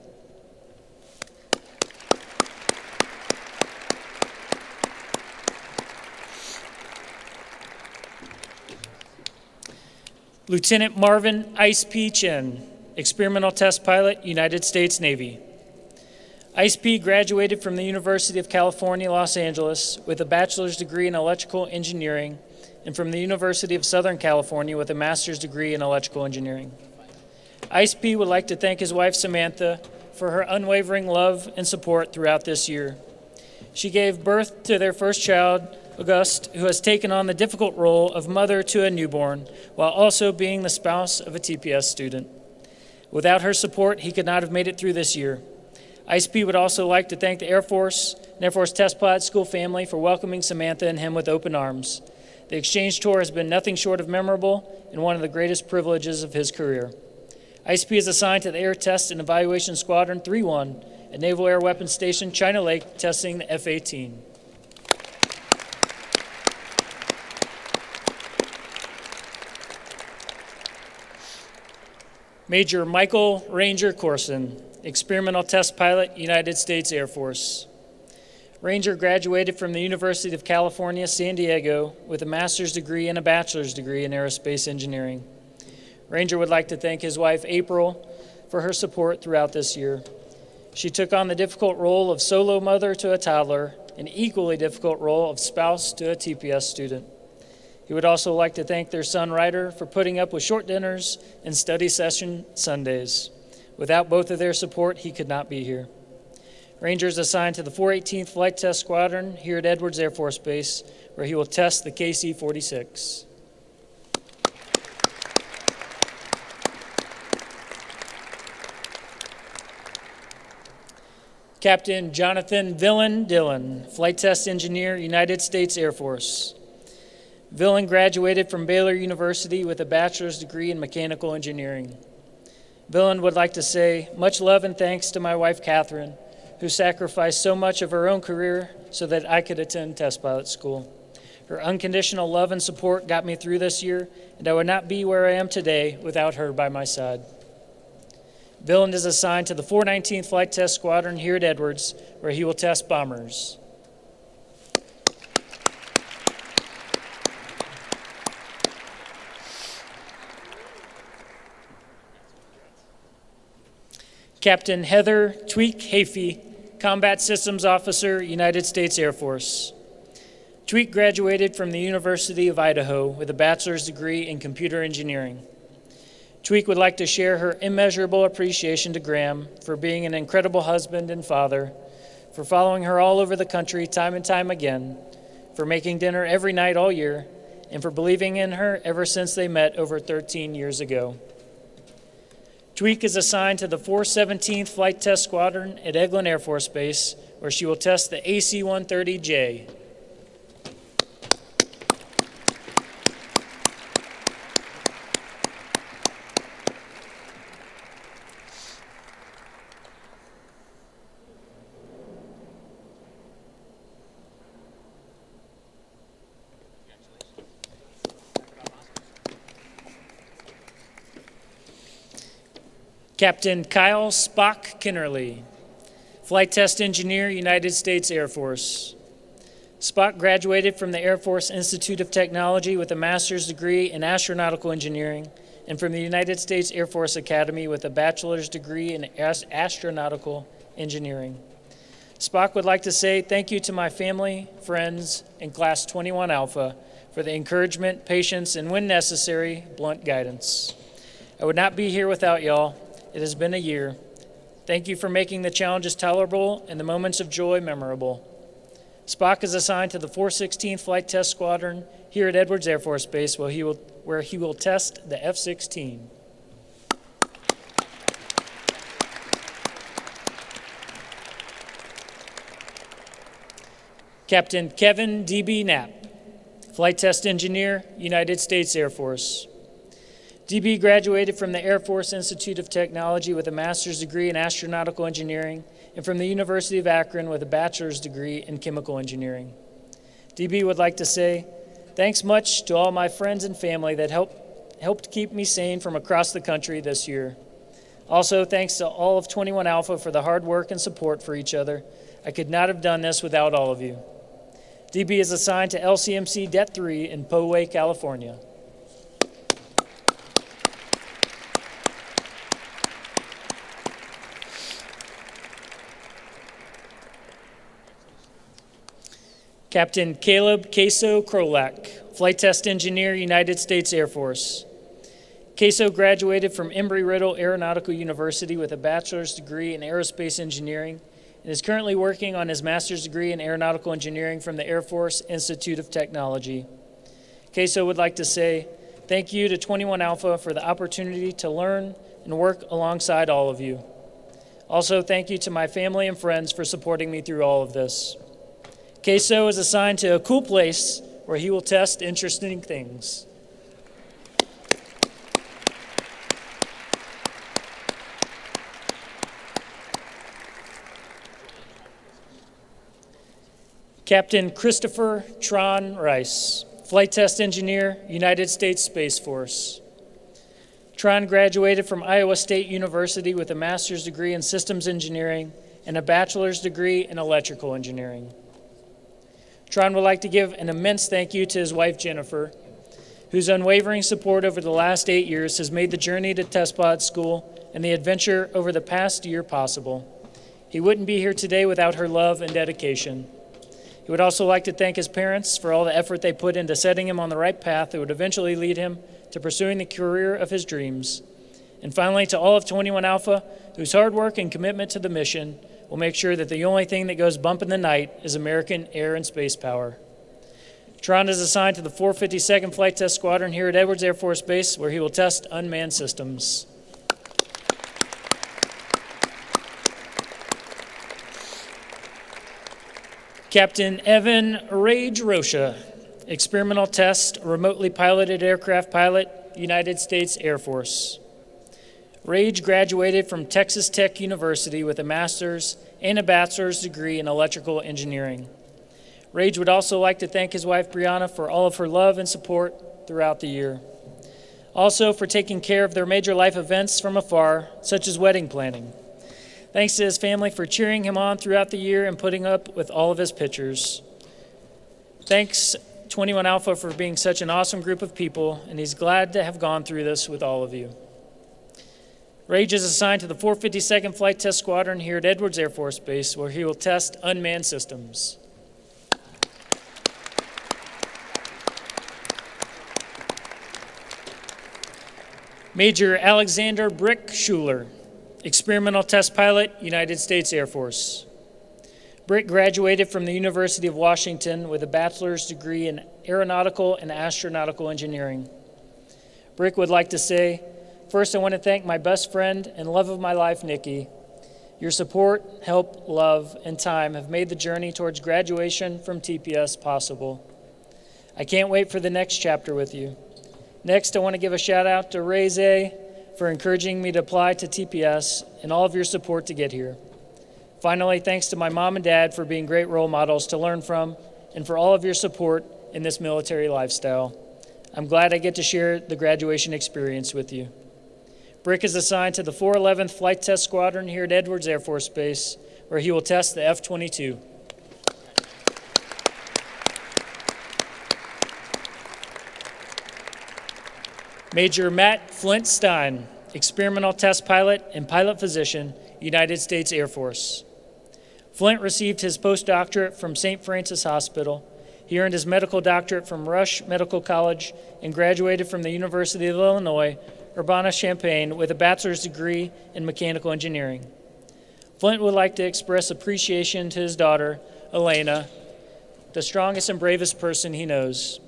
Lieutenant Marvin Ice P. Chen, experimental test pilot, United States Navy. Ice P graduated from the University of California, Los Angeles with a bachelor's degree in electrical engineering and from the University of Southern California with a master's degree in electrical engineering. Ice P would like to thank his wife, Samantha, for her unwavering love and support throughout this year. She gave birth to their first child, Auguste, who has taken on the difficult role of mother to a newborn while also being the spouse of a TPS student. Without her support, he could not have made it through this year. Ice P would also like to thank the Air Force and Air Force Test Pilot School family for welcoming Samantha and him with open arms. The exchange tour has been nothing short of memorable and one of the greatest privileges of his career. Ice P is assigned to the Air Test and Evaluation Squadron 3-1 at Naval Air Weapons Station, China Lake, testing the F-18. Major Michael Ranger Corson, experimental test pilot, United States Air Force. Ranger graduated from the University of California, San Diego with a master's degree and a bachelor's degree in aerospace engineering. Ranger would like to thank his wife, April, for her support throughout this year. She took on the difficult role of solo mother to a toddler, an equally difficult role of spouse to a TPS student. He would also like to thank their son, Ryder, for putting up with short dinners and study session Sundays. Without both of their support, he could not be here. Ranger is assigned to the 418th Flight Test Squadron here at Edwards Air Force Base, where he will test the KC-46. Captain Jonathan Villan Dillon, Flight Test Engineer, United States Air Force. Villan graduated from Baylor University with a bachelor's degree in mechanical engineering. Villan would like to say much love and thanks to my wife, Catherine, who sacrificed so much of her own career so that I could attend test pilot school. Her unconditional love and support got me through this year, and I would not be where I am today without her by my side. Villan is assigned to the 419th Flight Test Squadron here at Edwards, where he will test bombers. Captain Heather Tweak Hafey, Combat Systems Officer, United States Air Force. Tweak graduated from the University of Idaho with a bachelor's degree in computer engineering. Tweak would like to share her immeasurable appreciation to Graham for being an incredible husband and father, for following her all over the country time and time again, for making dinner every night all year, and for believing in her ever since they met over 13 years ago. Tweak is assigned to the 417th Flight Test Squadron at Eglin Air Force Base, where she will test the AC-130J. Captain Kyle Spock Kinnerly, Flight Test Engineer, United States Air Force. Spock graduated from the Air Force Institute of Technology with a master's degree in astronautical engineering and from the United States Air Force Academy with a bachelor's degree in astronautical engineering. Spock would like to say thank you to my family, friends, and Class 21 Alpha for the encouragement, patience, and when necessary, blunt guidance. I would not be here without y'all. It has been a year. Thank you for making the challenges tolerable and the moments of joy memorable. Spock is assigned to the 416th Flight Test Squadron here at Edwards Air Force Base, where he will test the F-16. Captain Kevin D.B. Knapp, Flight Test Engineer, United States Air Force. DB graduated from the Air Force Institute of Technology with a master's degree in astronautical engineering and from the University of Akron with a bachelor's degree in chemical engineering. DB would like to say, thanks much to all my friends and family that helped keep me sane from across the country this year. Also, thanks to all of 21 Alpha for the hard work and support for each other. I could not have done this without all of you. DB is assigned to LCMC Det 3 in Poway, California. Captain Caleb Queso Krolak, Flight Test Engineer, United States Air Force. Queso graduated from Embry-Riddle Aeronautical University with a bachelor's degree in aerospace engineering and is currently working on his master's degree in aeronautical engineering from the Air Force Institute of Technology. Queso would like to say, thank you to 21 Alpha for the opportunity to learn and work alongside all of you. Also, thank you to my family and friends for supporting me through all of this. Queso is assigned to a cool place where he will test interesting things. Captain Christopher Tron Rice, Flight Test Engineer, United States Space Force. Tron graduated from Iowa State University with a master's degree in systems engineering and a bachelor's degree in electrical engineering. Tron would like to give an immense thank you to his wife, Jennifer, whose unwavering support over the last 8 years has made the journey to Test Pod School and the adventure over the past year possible. He wouldn't be here today without her love and dedication. He would also like to thank his parents for all the effort they put into setting him on the right path that would eventually lead him to pursuing the career of his dreams. And finally, to all of 21 Alpha, whose hard work and commitment to the mission will make sure that the only thing that goes bump in the night is American air and space power. Tron is assigned to the 452nd Flight Test Squadron here at Edwards Air Force Base, where he will test unmanned systems. Captain Evan Rage Rocha, Experimental Test, Remotely Piloted Aircraft Pilot, United States Air Force. Rage graduated from Texas Tech University with a master's and a bachelor's degree in electrical engineering. Rage would also like to thank his wife Brianna for all of her love and support throughout the year. Also for taking care of their major life events from afar, such as wedding planning. Thanks to his family for cheering him on throughout the year and putting up with all of his pictures. Thanks 21 Alpha for being such an awesome group of people, and he's glad to have gone through this with all of you. Rage is assigned to the 452nd Flight Test Squadron here at Edwards Air Force Base, where he will test unmanned systems. Major Alexander Brick Schuler, Experimental Test Pilot, United States Air Force. Brick graduated from the University of Washington with a bachelor's degree in aeronautical and astronautical engineering. Brick would like to say, first, I want to thank my best friend and love of my life, Nikki. Your support, help, love, and time have made the journey towards graduation from TPS possible. I can't wait for the next chapter with you. Next, I want to give a shout out to Ray Zay for encouraging me to apply to TPS and all of your support to get here. Finally, thanks to my mom and dad for being great role models to learn from and for all of your support in this military lifestyle. I'm glad I get to share the graduation experience with you. Brick is assigned to the 411th Flight Test Squadron here at Edwards Air Force Base, where he will test the F-22. Major Matt Flint Stein, Experimental Test Pilot and Pilot Physician, United States Air Force. Flint received his postdoctorate from St. Francis Hospital. He earned his medical doctorate from Rush Medical College and graduated from the University of Illinois, Urbana-Champaign, with a bachelor's degree in mechanical engineering. Flint would like to express appreciation to his daughter, Elena, the strongest and bravest person he knows.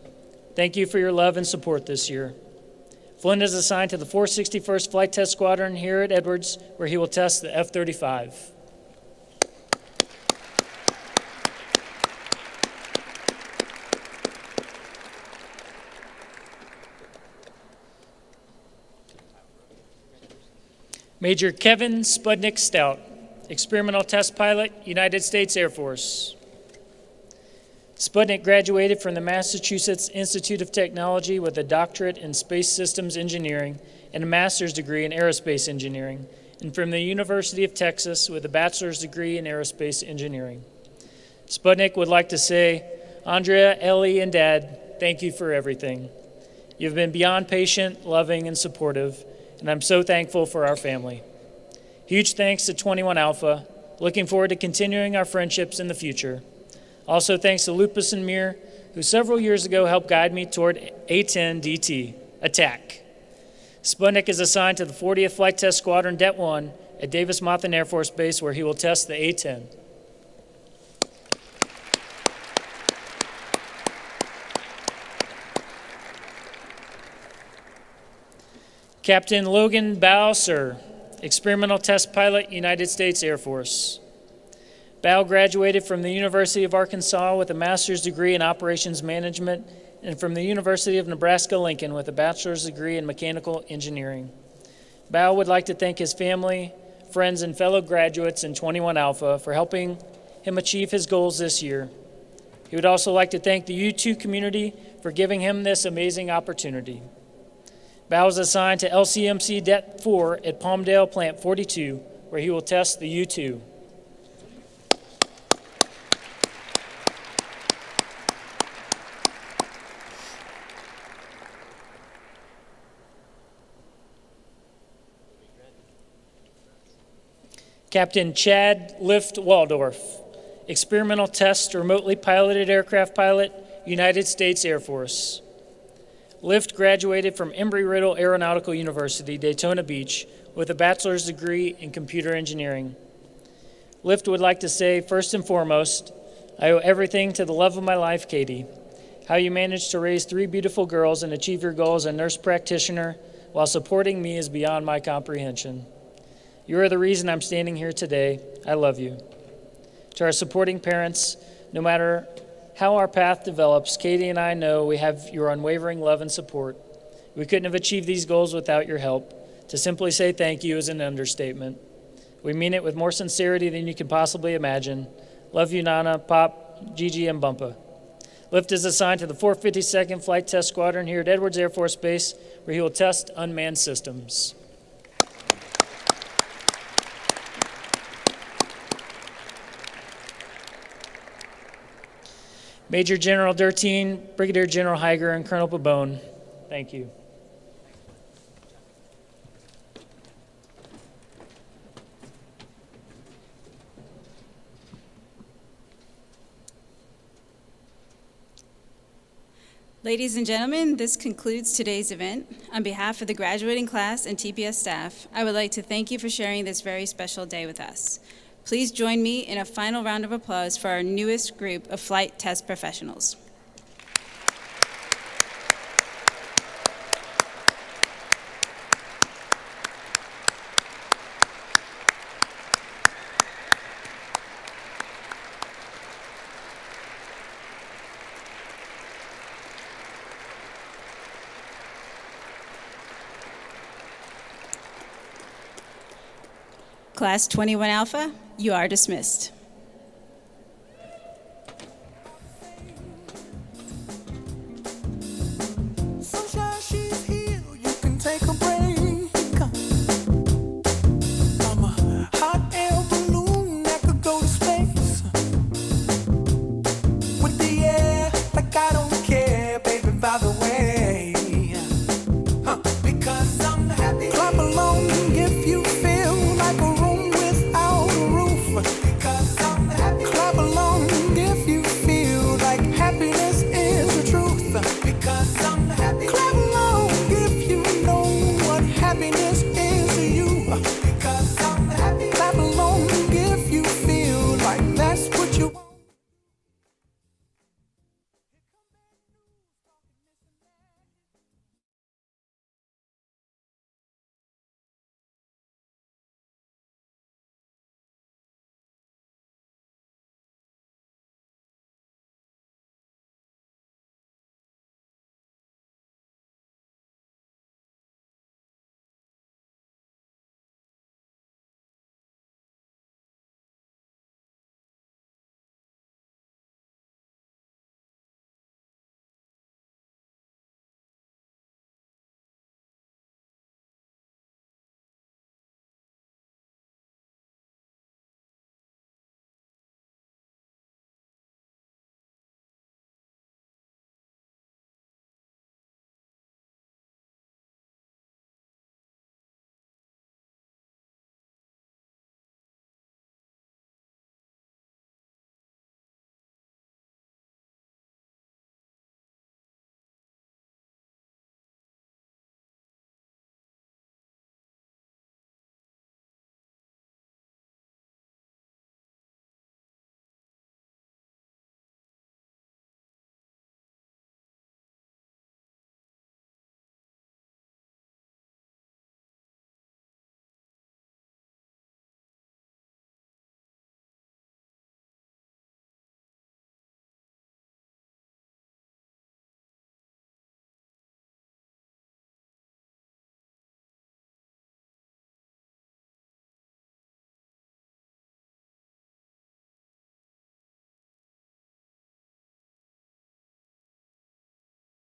Thank you for your love and support this year. Flint is assigned to the 461st Flight Test Squadron here at Edwards, where he will test the F-35. Major Kevin Spudnik Stout, Experimental Test Pilot, United States Air Force. Sputnik graduated from the Massachusetts Institute of Technology with a doctorate in Space Systems Engineering and a master's degree in Aerospace Engineering, and from the University of Texas with a bachelor's degree in Aerospace Engineering. Sputnik would like to say, Andrea, Ellie, and Dad, thank you for everything. You've been beyond patient, loving, and supportive, and I'm so thankful for our family. Huge thanks to 21 Alpha. Looking forward to continuing our friendships in the future. Also thanks to Lupus and Mir, who several years ago helped guide me toward A-10 attack. Sputnik is assigned to the 40th Flight Test Squadron Det 1 at Davis-Monthan Air Force Base, where he will test the A-10. Captain Logan Bowser, Experimental Test Pilot, United States Air Force. Bow graduated from the University of Arkansas with a master's degree in operations management and from the University of Nebraska-Lincoln with a bachelor's degree in mechanical engineering. Bow would like to thank his family, friends, and fellow graduates in 21 Alpha for helping him achieve his goals this year. He would also like to thank the U2 community for giving him this amazing opportunity. Bow is assigned to LCMC Det 4 at Palmdale Plant 42, where he will test the U2. Captain Chad Lift Waldorf, Experimental Test Remotely Piloted Aircraft Pilot, United States Air Force. Lift graduated from Embry-Riddle Aeronautical University, Daytona Beach, with a bachelor's degree in computer engineering. Lift would like to say, first and foremost, I owe everything to the love of my life, Katie. How you managed to raise 3 beautiful girls and achieve your goal as a nurse practitioner while supporting me is beyond my comprehension. You are the reason I'm standing here today. I love you. To our supporting parents, no matter how our path develops, Katie and I know we have your unwavering love and support. We couldn't have achieved these goals without your help. To simply say thank you is an understatement. We mean it with more sincerity than you can possibly imagine. Love you, Nana, Pop, Gigi, and Bumpa. Lift is assigned to the 452nd Flight Test Squadron here at Edwards Air Force Base, where he will test unmanned systems. Major General Durteen, Brigadier General Heiger, and Colonel Pabone, thank you. Ladies and gentlemen, this concludes today's event. On behalf of the graduating class and TPS staff, I would like to thank you for sharing this very special day with us. Please join me in a final round of applause for our newest group of flight test professionals. Class 21 Alpha, you are dismissed. Sunshine, she's here, you can take a break. I'm a hot air balloon that could go to space. With the air, like I don't care, baby, by the way.